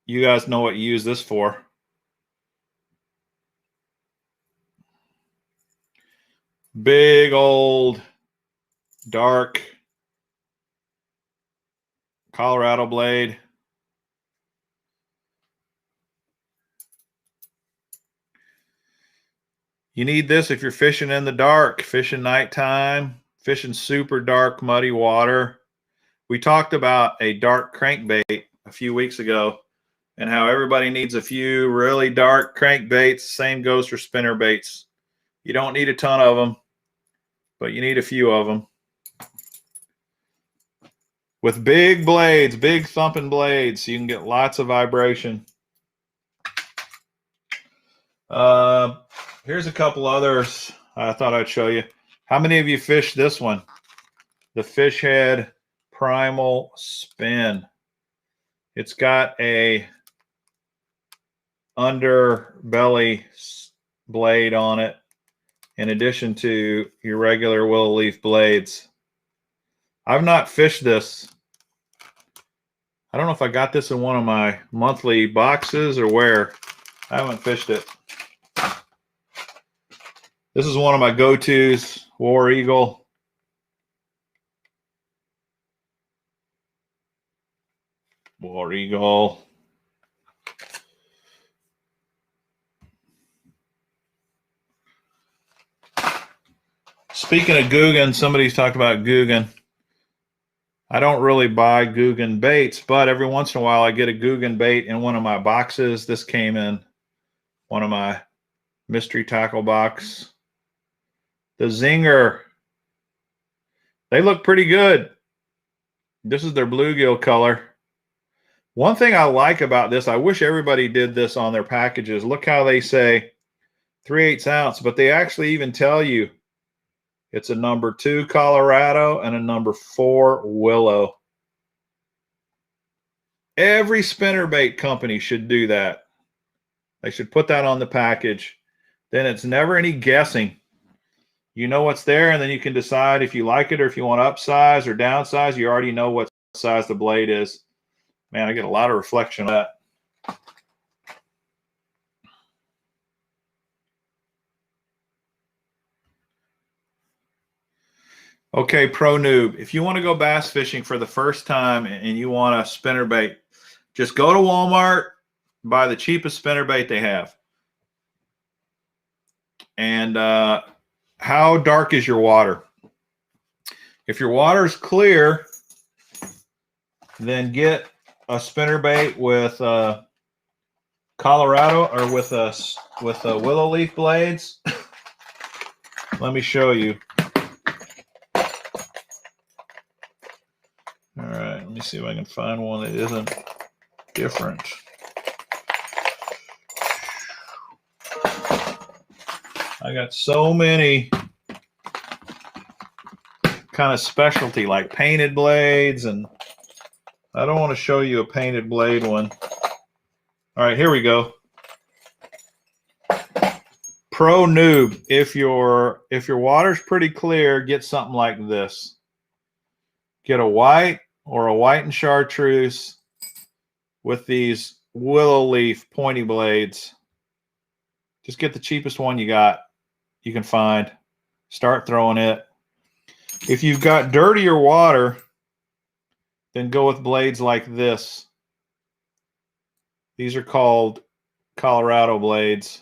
You guys know what you use this for. Big old dark Colorado blade. You need this if you're fishing in the dark, fishing nighttime, fishing super dark, muddy water. We talked about a dark crankbait a few weeks ago and how everybody needs a few really dark crankbaits. Same goes for spinner baits. You don't need a ton of them, but you need a few of them. With big blades, big thumping blades, so you can get lots of vibration. Here's a couple others I thought I'd show you. How many of you fished this one? The Fish Head Primal Spin. It's got a underbelly blade on it in addition to your regular willow leaf blades. I've not fished this. I don't know if I got this in one of my monthly boxes or where. I haven't fished it. This is one of my go-tos, War Eagle. War Eagle. Speaking of Googan, somebody's talked about Googan. I don't really buy Googan baits, but every once in a while I get a Googan bait in one of my boxes. This came in one of my mystery tackle box. The Zinger. They look pretty good. This is their bluegill color. One thing I like about this, I wish everybody did this on their packages. Look how they say 3/8 ounce, but they actually even tell you it's a number 2 Colorado and a number 4 Willow. Every spinnerbait company should do that. They should put that on the package. Then it's never any guessing. You know what's there, and then you can decide if you like it or if you want to upsize or downsize. You already know what size the blade is. Man, I get a lot of reflection on that. Okay, pro noob. If you want to go bass fishing for the first time and you want a spinnerbait, just go to Walmart, buy the cheapest spinnerbait they have. And how dark is your water? If your water is clear, then get a spinnerbait with Colorado or with willow leaf blades. Let me show you. All right, let me see if I can find one that isn't different. I got so many kind of specialty like painted blades, and I don't want to show you a painted blade one. All right, here we go. Pro noob, if your water's pretty clear, get something like this. Get a white or a white and chartreuse with these willow leaf pointy blades. Just get the cheapest one you can find. Start throwing it. If you've got dirtier water, then go with blades like this. These are called Colorado blades,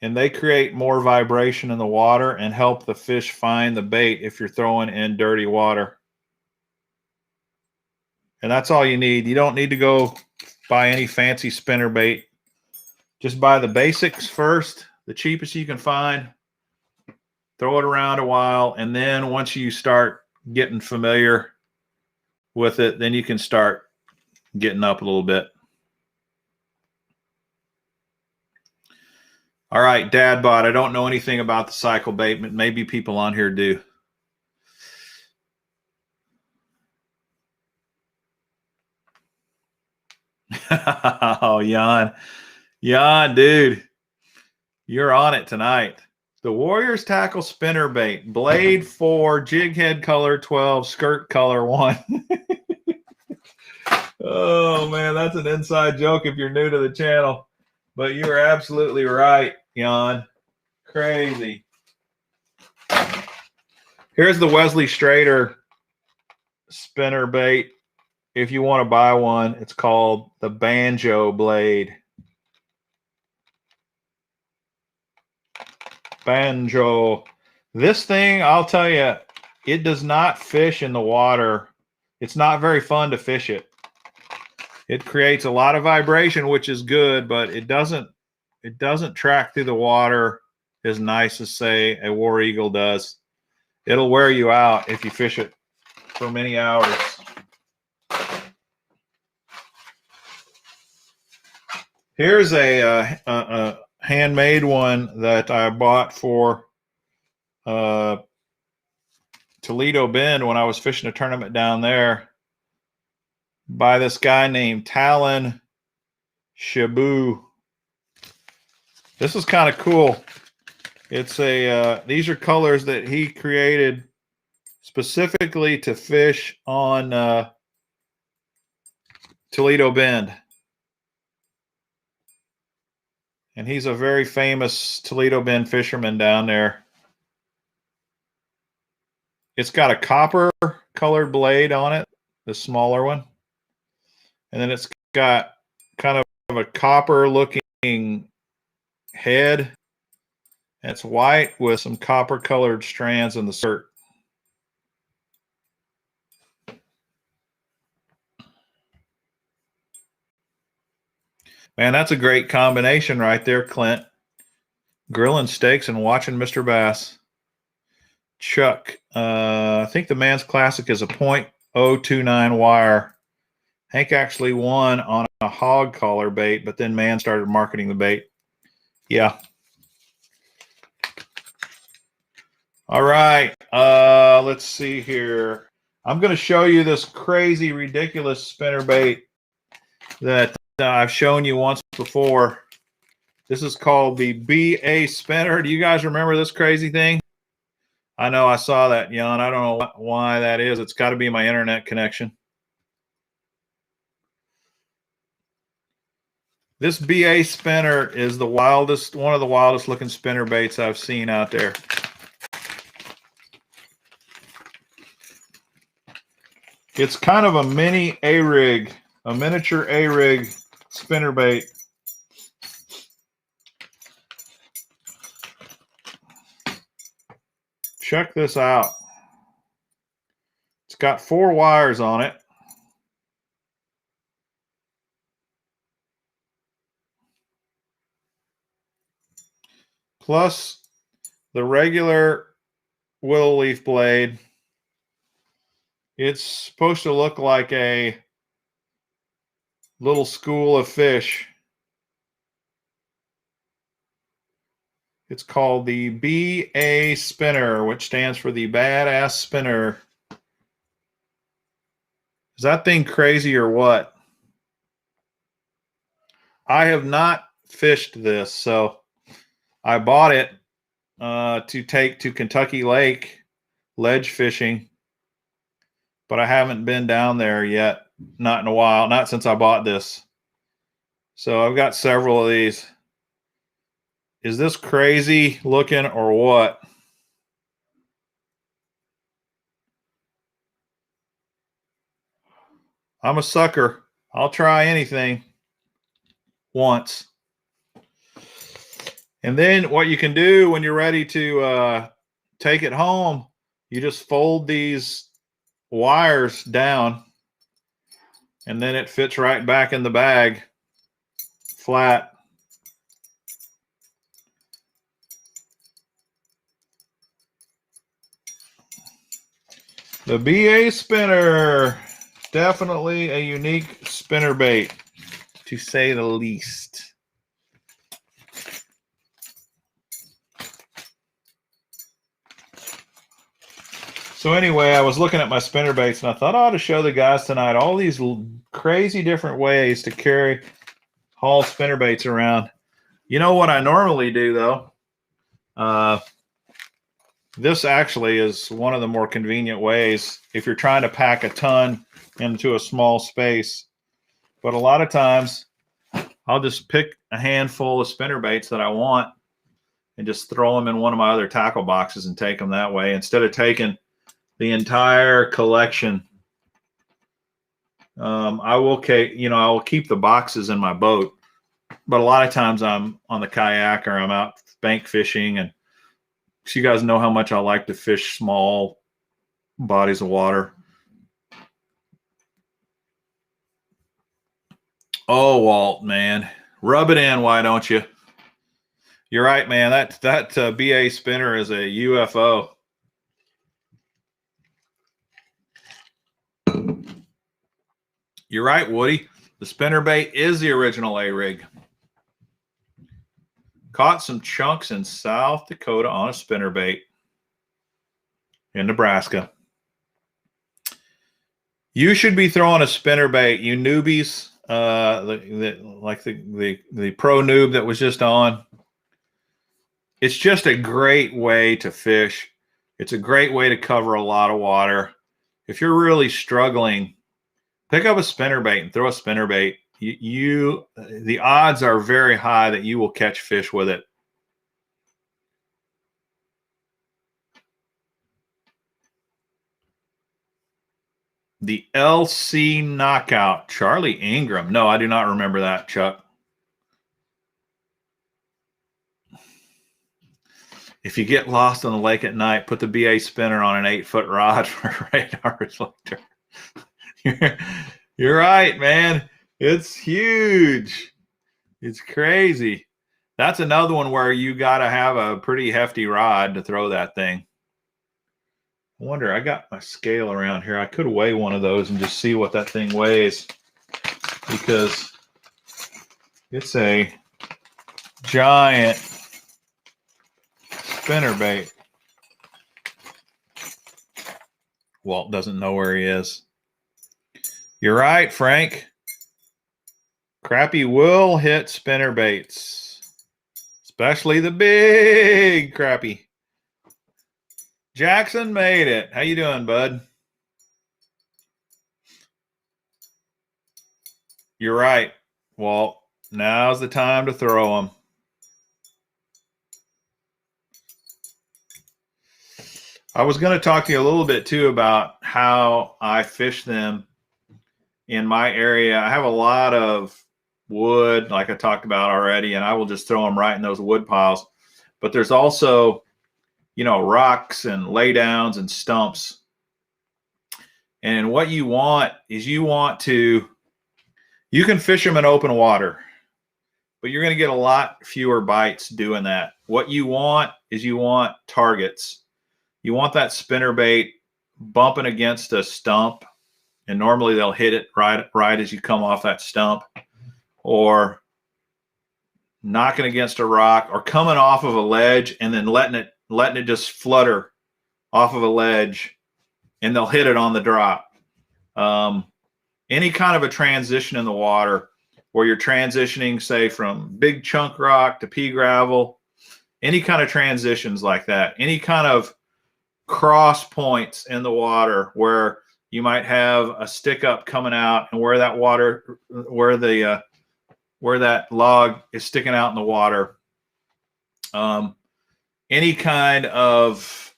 and they create more vibration in the water and help the fish find the bait if you're throwing in dirty water. And that's all you need. You don't need to go buy any fancy spinnerbait. Just buy the basics first, the cheapest you can find. Throw it around a while, and then once you start getting familiar with it, then you can start getting up a little bit. All right, Dadbot, I don't know anything about the cycle bait, but maybe people on here do. Oh, Jan, dude, you're on it tonight. The Warriors Tackle Spinnerbait, blade 4, jig head color 12, skirt color 1. Oh, man, that's an inside joke if you're new to the channel. But you are absolutely right, Jan. Crazy. Here's the Wesley Strader spinnerbait. If you want to buy one, it's called the Banjo Blade. Banjo. This thing, I'll tell you, it does not fish in the water. It's not very fun to fish it. It creates a lot of vibration, which is good, but it doesn't track through the water as nice as, say, a War Eagle does. It'll wear you out if you fish it for many hours. Here's a handmade one that I bought for Toledo Bend when I was fishing a tournament down there by this guy named Talon Shabu. This is kind of cool. It's these are colors that he created specifically to fish on Toledo Bend. And he's a very famous Toledo Bend fisherman down there. It's got a copper colored blade on it, the smaller one. And then it's got kind of a copper looking head. And it's white with some copper colored strands in the skirt. Man, that's a great combination right there, Clint. Grilling steaks and watching Mr. Bass. Chuck, I think the Man's Classic is a .029 wire. Hank actually won on a hog collar bait, but then Man started marketing the bait. Yeah. All right. Let's see here. I'm going to show you this crazy, ridiculous spinnerbait that I've shown you once before. This is called the BA Spinner. Do you guys remember this crazy thing? I know I saw that, Jan. I don't know why that is. It's got to be my internet connection. This BA Spinner is the wildest, one of the wildest looking spinner baits I've seen out there. It's kind of a mini A-rig, a miniature A-rig spinnerbait. Check this out. It's got 4 wires on it. Plus the regular willow leaf blade. It's supposed to look like a little school of fish. It's called the BA Spinner, which stands for the Badass Spinner. Is that thing crazy or what? I have not fished this, so I bought it to take to Kentucky Lake ledge fishing, but I haven't been down there yet. Not in a while, not since I bought this. So I've got several of these. Is this crazy looking or what? I'm a sucker. I'll try anything once. And then what you can do when you're ready to take it home, you just fold these wires down, and then it fits right back in the bag, flat. The BA Spinner, definitely a unique spinnerbait, to say the least. So anyway, I was looking at my spinnerbaits, and I thought I ought to show the guys tonight all these crazy different ways to haul spinnerbaits around. You know what I normally do, though? This actually is one of the more convenient ways if you're trying to pack a ton into a small space. But a lot of times I'll just pick a handful of spinnerbaits that I want and just throw them in one of my other tackle boxes and take them that way instead of taking the entire collection. I will keep the boxes in my boat, but a lot of times I'm on the kayak or I'm out bank fishing, and so you guys know how much I like to fish small bodies of water. Oh, Walt, man, rub it in, why don't you? You're right, man. That BA Spinner is a UFO. You're right, Woody. The spinnerbait is the original A-rig. Caught some chunks in South Dakota on a spinnerbait in Nebraska. You should be throwing a spinnerbait, you newbies, like the pro noob that was just on. It's just a great way to fish. It's a great way to cover a lot of water. If you're really struggling, pick up a spinnerbait and throw a spinnerbait. The odds are very high that you will catch fish with it. The LC Knockout, Charlie Ingram. No, I do not remember that, Chuck. If you get lost on the lake at night, put the BA Spinner on an 8-foot rod for a radar reflector. You're right, man. It's huge. It's crazy. That's another one where you got to have a pretty hefty rod to throw that thing. I wonder, I got my scale around here. I could weigh one of those and just see what that thing weighs, because it's a giant spinnerbait. Walt doesn't know where he is. You're right, Frank. Crappie will hit spinnerbaits, especially the big crappie. Jackson made it. How you doing, bud? You're right, Walt. Now's the time to throw them. I was going to talk to you a little bit, too, about how I fish them in my area. I have a lot of wood, like I talked about already, and I will just throw them right in those wood piles. But there's also, rocks and laydowns and stumps. And what you want is you can fish them in open water, but you're going to get a lot fewer bites doing that. What you want is targets. You want that spinnerbait bumping against a stump, and normally they'll hit it right as you come off that stump, or knocking against a rock, or coming off of a ledge and then letting it just flutter off of a ledge, and they'll hit it on the drop. Any kind of a transition in the water where you're transitioning, say, from big chunk rock to pea gravel, any kind of transitions like that, any kind of cross points in the water where you might have a stick up coming out, and where that water, where that log is sticking out in the water, any kind of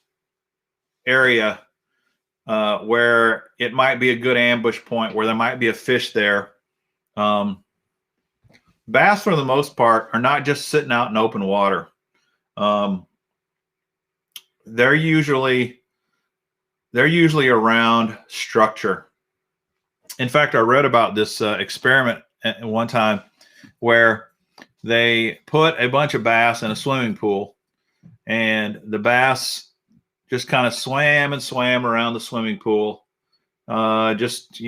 area where it might be a good ambush point, where there might be a fish there. Bass, for the most part, are not just sitting out in open water. They're usually around structure. In fact, I read about this experiment at one time where they put a bunch of bass in a swimming pool, and the bass just kind of swam and swam around the swimming pool, just,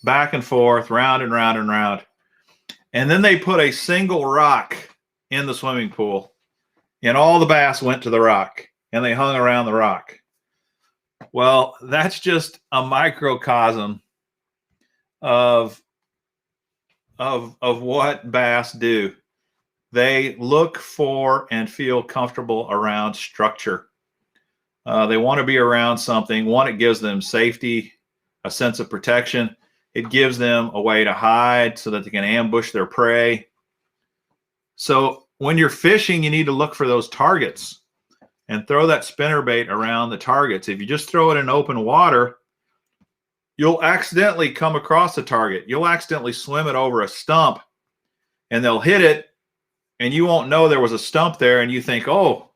back and forth, round and round and round. And then they put a single rock in the swimming pool, and all the bass went to the rock, and they hung around the rock. Well, that's just a microcosm of what bass do. They look for and feel comfortable around structure. They want to be around something. One, it gives them safety, a sense of protection. It gives them a way to hide so that they can ambush their prey. So when you're fishing, you need to look for those targets and throw that spinnerbait around the targets. If you just throw it in open water, you'll accidentally come across the target. You'll accidentally swim it over a stump, and they'll hit it, and you won't know there was a stump there, and you think, oh,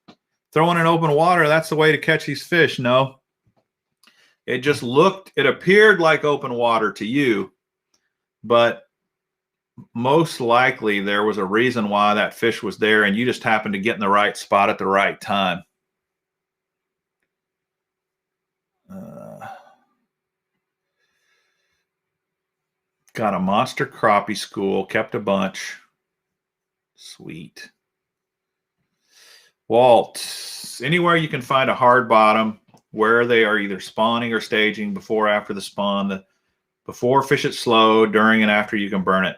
throwing in open water, that's the way to catch these fish. No. It appeared like open water to you, but most likely there was a reason why that fish was there, and you just happened to get in the right spot at the right time. Got a monster crappie school, kept a bunch. Sweet. Walt, anywhere you can find a hard bottom where they are either spawning or staging, before, after the spawn, before fish it slow, during and after, you can burn it.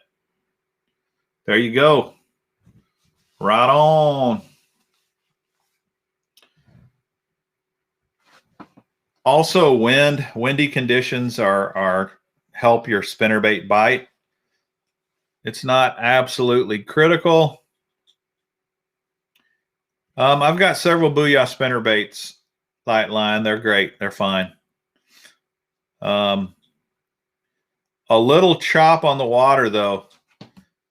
There you go. Right on. Also, windy conditions are help your spinnerbait bite. It's not absolutely critical. I've got several Booyah spinnerbaits light line. They're great. They're fine. A little chop on the water, though,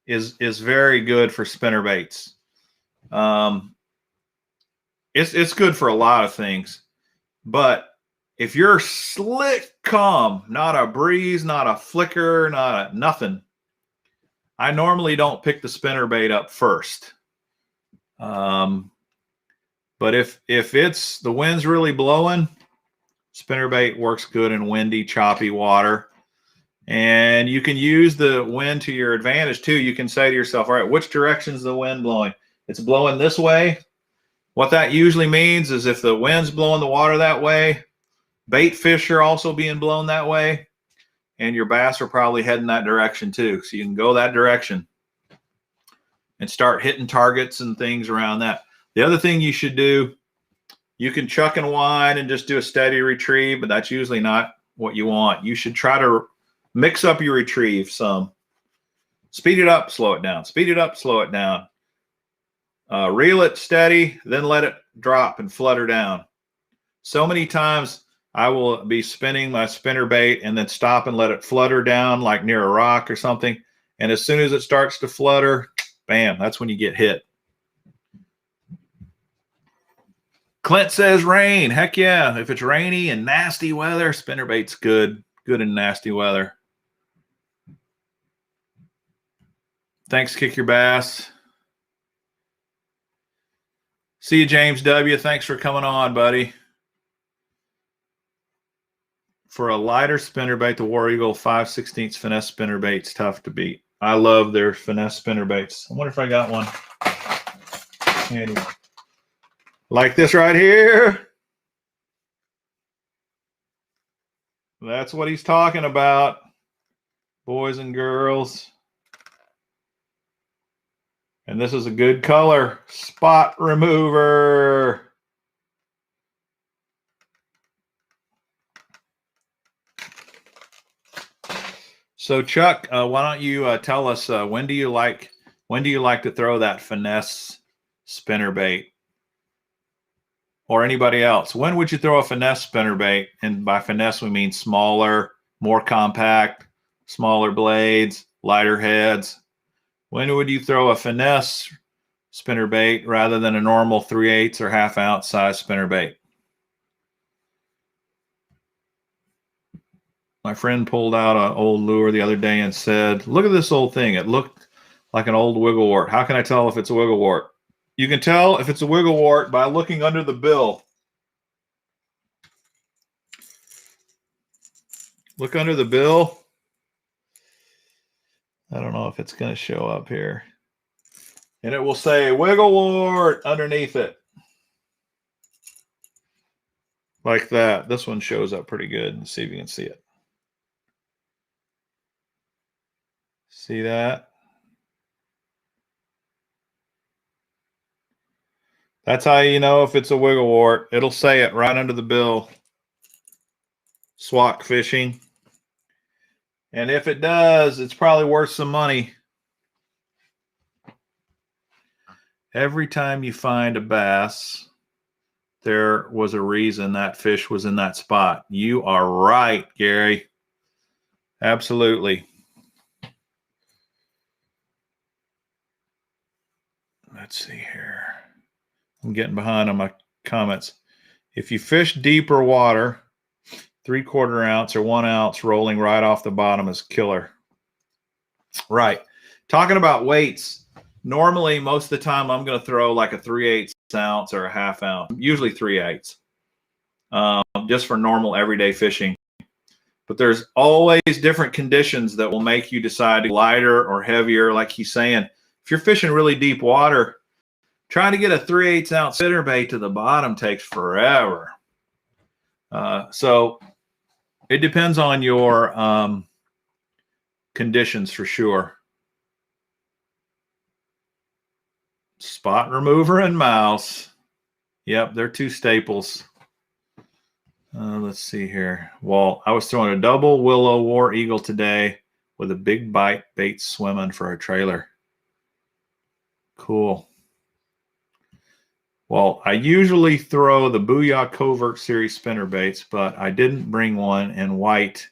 is very good for spinnerbaits. It's good for a lot of things, but if you're slick calm, not a breeze, not a flicker, nothing, I normally don't pick the spinnerbait up first. But if it's the wind's really blowing, spinnerbait works good in windy, choppy water. And you can use the wind to your advantage too. You can say to yourself, all right, which direction is the wind blowing? It's blowing this way. What that usually means is if the wind's blowing the water that way, bait fish are also being blown that way, and your bass are probably heading that direction too. So you can go that direction and start hitting targets and things around that. The other thing you should do, you can chuck and wind and just do a steady retrieve, but that's usually not what you want. You should try to mix up your retrieve some. Speed it up, slow it down. Speed it up, slow it down. Reel it steady, then let it drop and flutter down. So many times I will be spinning my spinnerbait and then stop and let it flutter down like near a rock or something. And as soon as it starts to flutter, bam, that's when you get hit. Clint says rain. Heck yeah. If it's rainy and nasty weather, spinnerbait's good. Good in nasty weather. Thanks, Kick Your Bass. See you, James W. Thanks for coming on, buddy. For a lighter spinnerbait, the War Eagle 5/16 finesse spinnerbait's tough to beat. I love their finesse spinnerbaits. I wonder if I got one handy. Like this right here. That's what he's talking about, boys and girls. And this is a good color, spot remover. So Chuck, why don't you tell us when do you like to throw that finesse spinnerbait? Or anybody else, when would you throw a finesse spinnerbait? And by finesse we mean smaller, more compact, smaller blades, lighter heads. When would you throw a finesse spinnerbait rather than a normal 3/8 or 1/2 ounce size spinnerbait? My friend pulled out an old lure the other day and said, look at this old thing. It looked like an old wigglewort. How can I tell if it's a wigglewort? You can tell if it's a wigglewort by looking under the bill. Look under the bill. I don't know if it's going to show up here. And it will say wigglewort underneath it. Like that. This one shows up pretty good. Let's see if you can see it. See that? That's how you know if it's a wigglewort. It'll say it right under the bill. Swat fishing. And if it does, it's probably worth some money. Every time you find a bass, there was a reason that fish was in that spot. You are right, Gary. Absolutely. Let's see here. I'm getting behind on my comments. If you fish deeper water, 3/4 ounce or 1 ounce rolling right off the bottom is killer. Right. Talking about weights, normally most of the time I'm going to throw like a 3/8 ounce or a 1/2 ounce, usually 3/8, just for normal everyday fishing. But there's always different conditions that will make you decide to lighter or heavier. Like he's saying, if you're fishing really deep water, trying to get a 3/8 ounce spinnerbait to the bottom takes forever. So it depends on your conditions for sure. Spot remover and mouse. Yep, they're two staples. Let's see here. Well, I was throwing a double willow war eagle today with a big bite bait swimming for a trailer. Cool. Well, I usually throw the Booyah Covert Series spinnerbaits, but I didn't bring one in white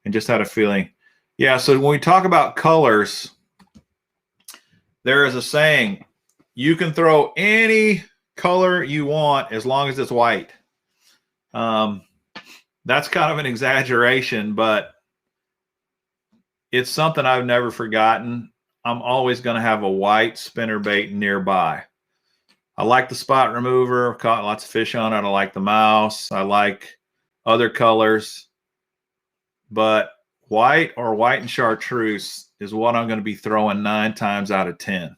and just had a feeling. Yeah, so when we talk about colors, there is a saying, you can throw any color you want as long as it's white. That's kind of an exaggeration, but it's something I've never forgotten. I'm always going to have a white spinnerbait nearby. I like the spot remover. I've caught lots of fish on it. I like the mouse. I like other colors. But white or white and chartreuse is what I'm going to be throwing 9 times out of 10.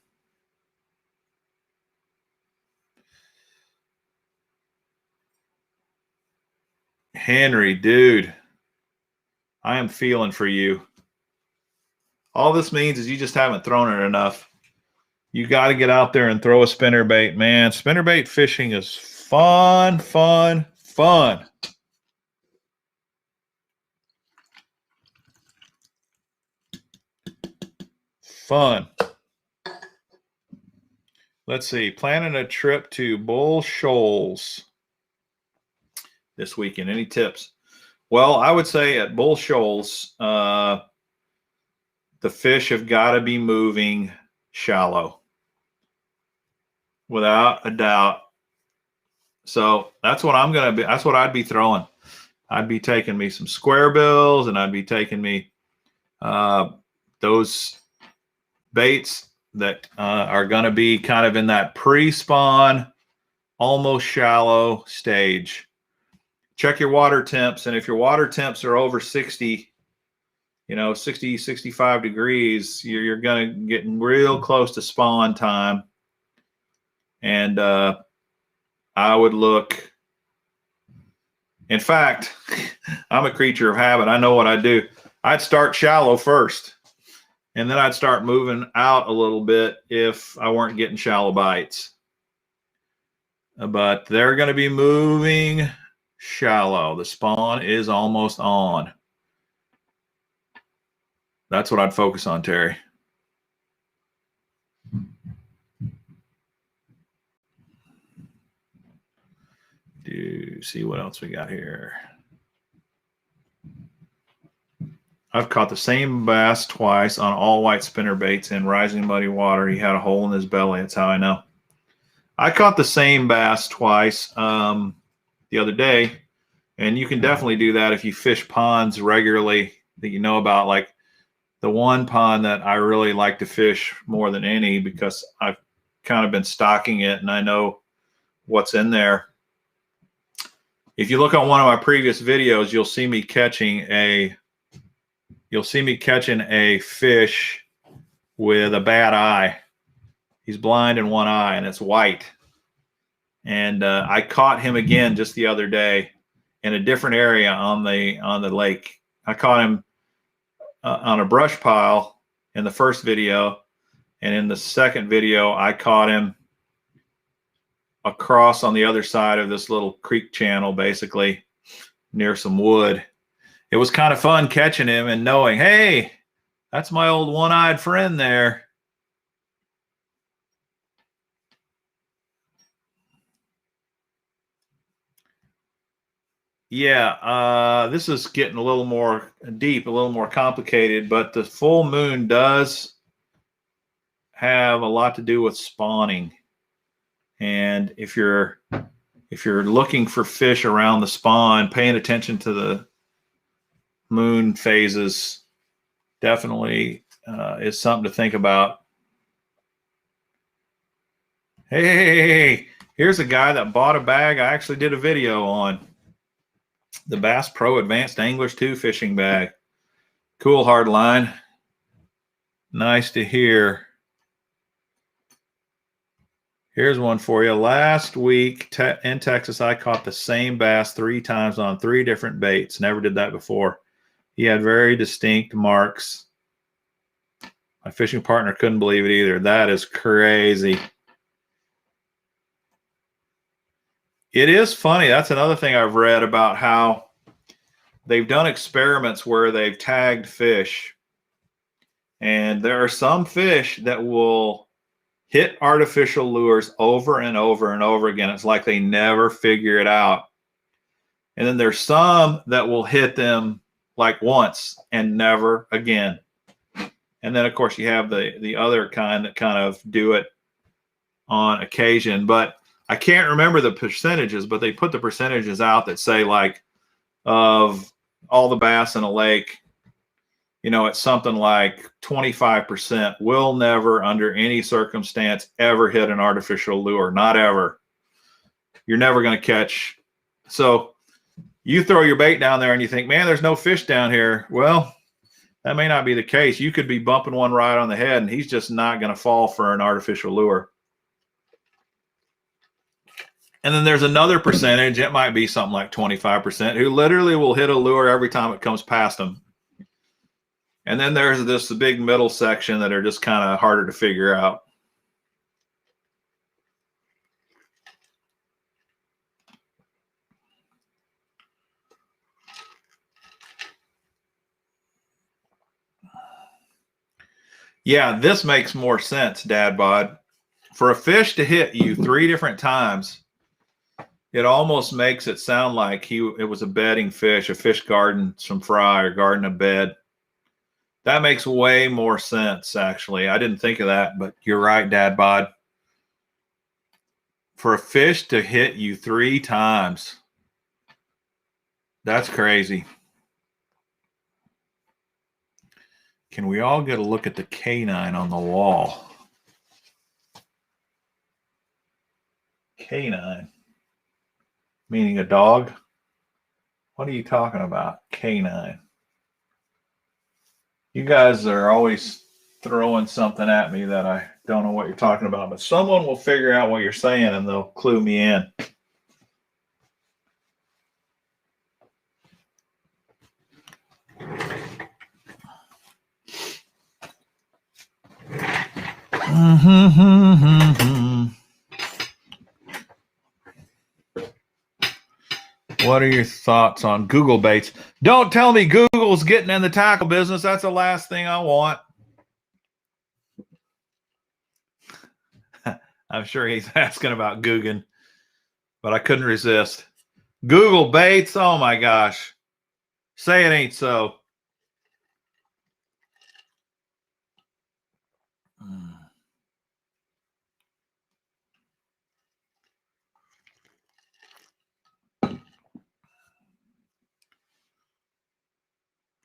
Henry, dude, I am feeling for you. All this means is you just haven't thrown it enough. You got to get out there and throw a spinnerbait, man. Spinnerbait fishing is fun, fun, fun. Fun. Let's see. Planning a trip to Bull Shoals this weekend. Any tips? Well, I would say at Bull Shoals, the fish have got to be moving shallow. Without a doubt. So that's what I'm going to be. That's what I'd be throwing. I'd be taking me some square bills, and I'd be taking me those baits that are going to be kind of in that pre-spawn, almost shallow stage. Check your water temps, and if your water temps are over 60, you know, 60, 65 degrees, you're going to get real close to spawn time. And I would look. In fact, I'm a creature of habit. I know what I do. I'd start shallow first, and then I'd start moving out a little bit if I weren't getting shallow bites. But they're going to be moving shallow. The spawn is almost on. That's what I'd focus on, Terry. Do see what else we got here. I've caught the same bass twice on all white spinnerbaits in rising muddy water. He had a hole in his belly. That's how I know. I caught the same bass twice the other day, and you can definitely do that if you fish ponds regularly that you know about. Like the one pond that I really like to fish more than any, because I've kind of been stocking it and I know what's in there. If you look on one of my previous videos, you'll see me catching a fish with a bad eye. He's blind in one eye and it's white. And I caught him again just the other day in a different area on the lake. I caught him on a brush pile in the first video, and in the second video I caught him across on the other side of this little creek channel, basically near some wood. It was kind of fun catching him and knowing, hey, that's my old one-eyed friend there. Yeah, this is getting a little more deep, a little more complicated, but the full moon does have a lot to do with spawning. And if you're looking for fish around the spawn, paying attention to the moon phases definitely is something to think about. Hey, here's a guy that bought a bag I actually did a video on. The Bass Pro Advanced Anglers 2 fishing bag. Cool hard line. Nice to hear. Here's one for you. Last week in Texas, I caught the same bass 3 times on 3 different baits. Never did that before. He had very distinct marks. My fishing partner couldn't believe it either. That is crazy. It is funny. That's another thing I've read about how they've done experiments where they've tagged fish. And there are some fish that will hit artificial lures over and over and over again. It's like they never figure it out. And then there's some that will hit them like once and never again. And then, of course, you have the other kind that kind of do it on occasion. But I can't remember the percentages, but they put the percentages out that say, like, of all the bass in a lake, you know, it's something like 25% will never, under any circumstance, ever hit an artificial lure. Not ever. You're never going to catch. So you throw your bait down there and you think, man, there's no fish down here. Well, that may not be the case. You could be bumping one right on the head and he's just not going to fall for an artificial lure. And then there's another percentage, it might be something like 25%, who literally will hit a lure every time it comes past them. And then there's this big middle section that are just kind of harder to figure out. Yeah, this makes more sense, Dad Bod. For a fish to hit you 3 different times, it almost makes it sound like it was a bedding fish, a fish guarding some fry or guarding a bed. That makes way more sense, actually. I didn't think of that, but you're right, Dad Bod. For a fish to hit you 3 times, that's crazy. Can we all get a look at the canine on the wall? Canine. Meaning a dog? What are you talking about? Canine. You guys are always throwing something at me that I don't know what you're talking about, but someone will figure out what you're saying and they'll clue me in. What are your thoughts on Google baits? Don't tell me Google's getting in the tackle business. That's the last thing I want. I'm sure he's asking about Googan, but I couldn't resist. Google baits, oh my gosh. Say it ain't so.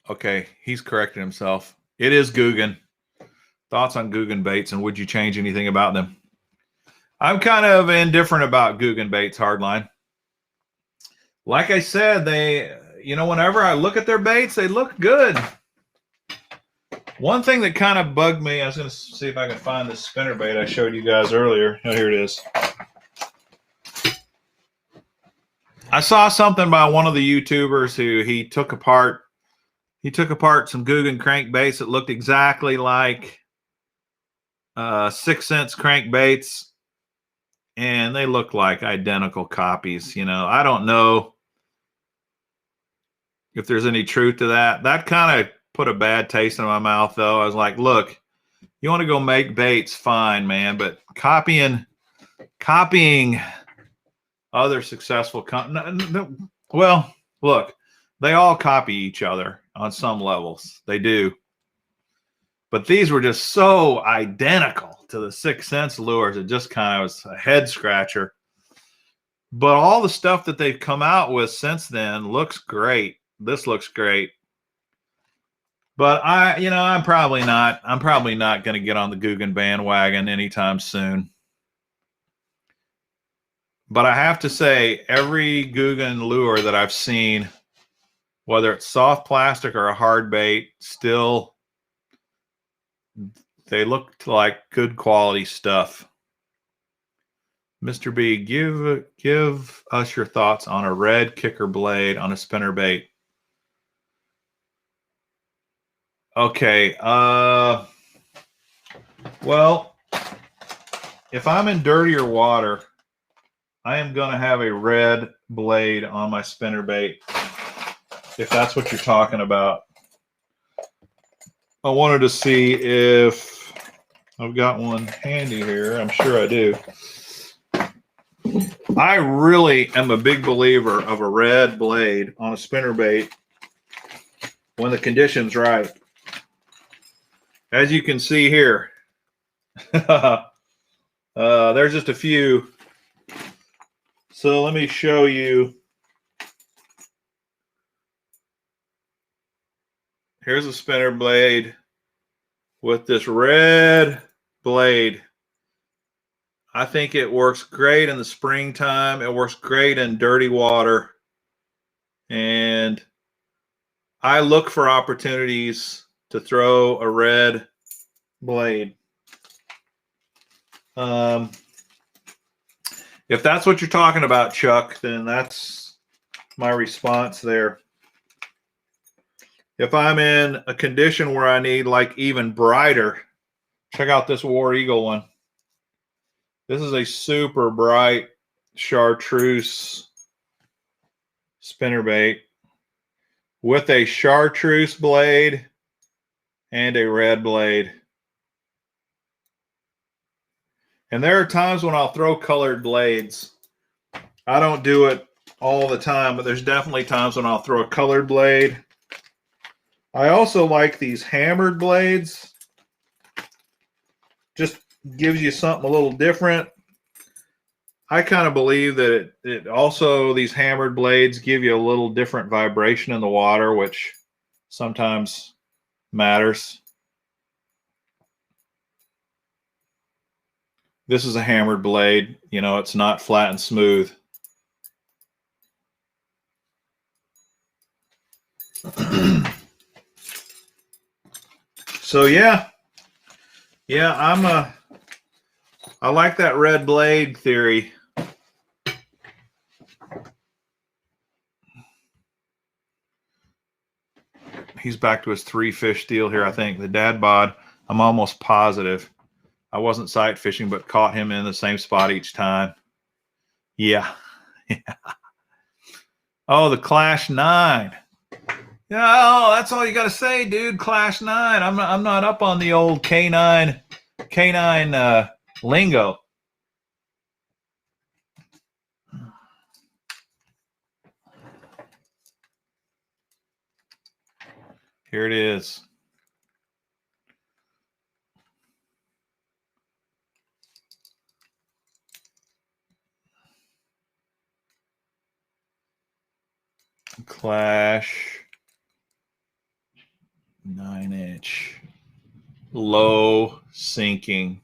Okay, he's correcting himself. It is Googan. Thoughts on Googan baits, and would you change anything about them? I'm kind of indifferent about Googan baits, hardline. Like I said, they, whenever I look at their baits, they look good. One thing that kind of bugged me, I was going to see if I can find this spinnerbait I showed you guys earlier. Oh, here it is. I saw something by one of the YouTubers who he took apart some Googan crankbaits that looked exactly like 6 cents crankbaits, and they look like identical copies. I don't know if there's any truth to that. That kind of put a bad taste in my mouth, though. I was like, look, you want to go make baits, fine, man, but copying other successful well, look, they all copy each other on some levels. They do. But these were just so identical to the 6 cents lures. It just kind of was a head scratcher. But all the stuff that they've come out with since then looks great. This looks great. But I'm probably not going to get on the Googan bandwagon anytime soon. But I have to say, every Googan lure that I've seen, whether it's soft plastic or a hard bait, still they look like good quality stuff. Mr. B, give us your thoughts on a red kicker blade on a spinnerbait. Okay. Well, if I'm in dirtier water, I am going to have a red blade on my spinnerbait, if that's what you're talking about. I wanted to see if I've got one handy here. I'm sure I do. I really am a big believer of a red blade on a spinnerbait when the condition's right. As you can see here, there's just a few. So let me show you. Here's a spinner blade with this red blade. I think it works great in the springtime. It works great in dirty water. And I look for opportunities to throw a red blade. If that's what you're talking about, Chuck, then that's my response there. If I'm in a condition where I need like even brighter, check out this War Eagle one. This is a super bright chartreuse spinnerbait with a chartreuse blade and a red blade. And there are times when I'll throw colored blades. I don't do it all the time, but there's definitely times when I'll throw a colored blade. I also like these hammered blades. Just gives you something a little different. I kind of believe that it also, these hammered blades give you a little different vibration in the water, which sometimes matters. This is a hammered blade. It's not flat and smooth. So yeah, I like that red blade theory. He's back to his 3-fish deal here, I think. The dad bod, I'm almost positive. I wasn't sight fishing, but caught him in the same spot each time. Yeah. Oh, the Clash 9. Yeah, oh, that's all you got to say, dude. Clash 9. I'm not up on the old K9 lingo. Here it is. Clash 9-inch. Low sinking.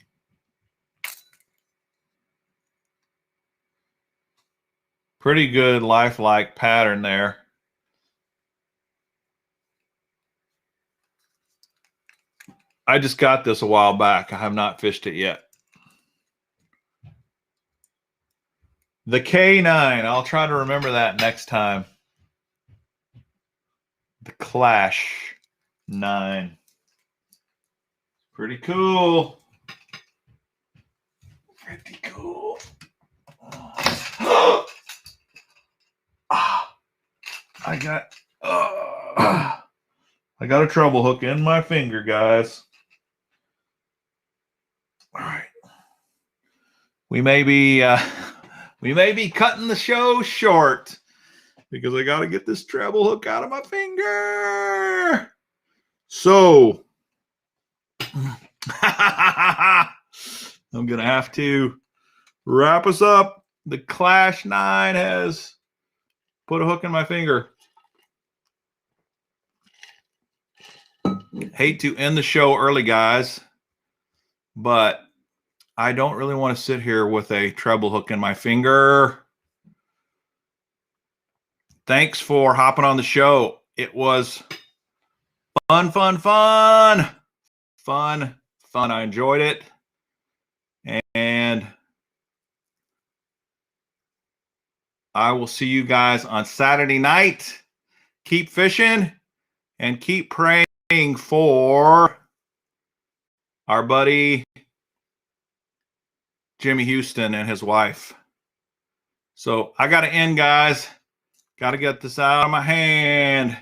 Pretty good lifelike pattern there. I just got this a while back. I have not fished it yet. The K9. I'll try to remember that next time. The Clash 9. Pretty cool. Pretty cool. I got a treble hook in my finger, guys. All right. We may be cutting the show short because I got to get this treble hook out of my finger. So I'm going to have to wrap us up. The Clash 9 has put a hook in my finger. Hate to end the show early, guys, but I don't really want to sit here with a treble hook in my finger. Thanks for hopping on the show. It was fun. I enjoyed it. And I will see you guys on Saturday night. Keep fishing and keep praying for our buddy Jimmy Houston and his wife. So I got to end, guys. Got to get this out of my hand.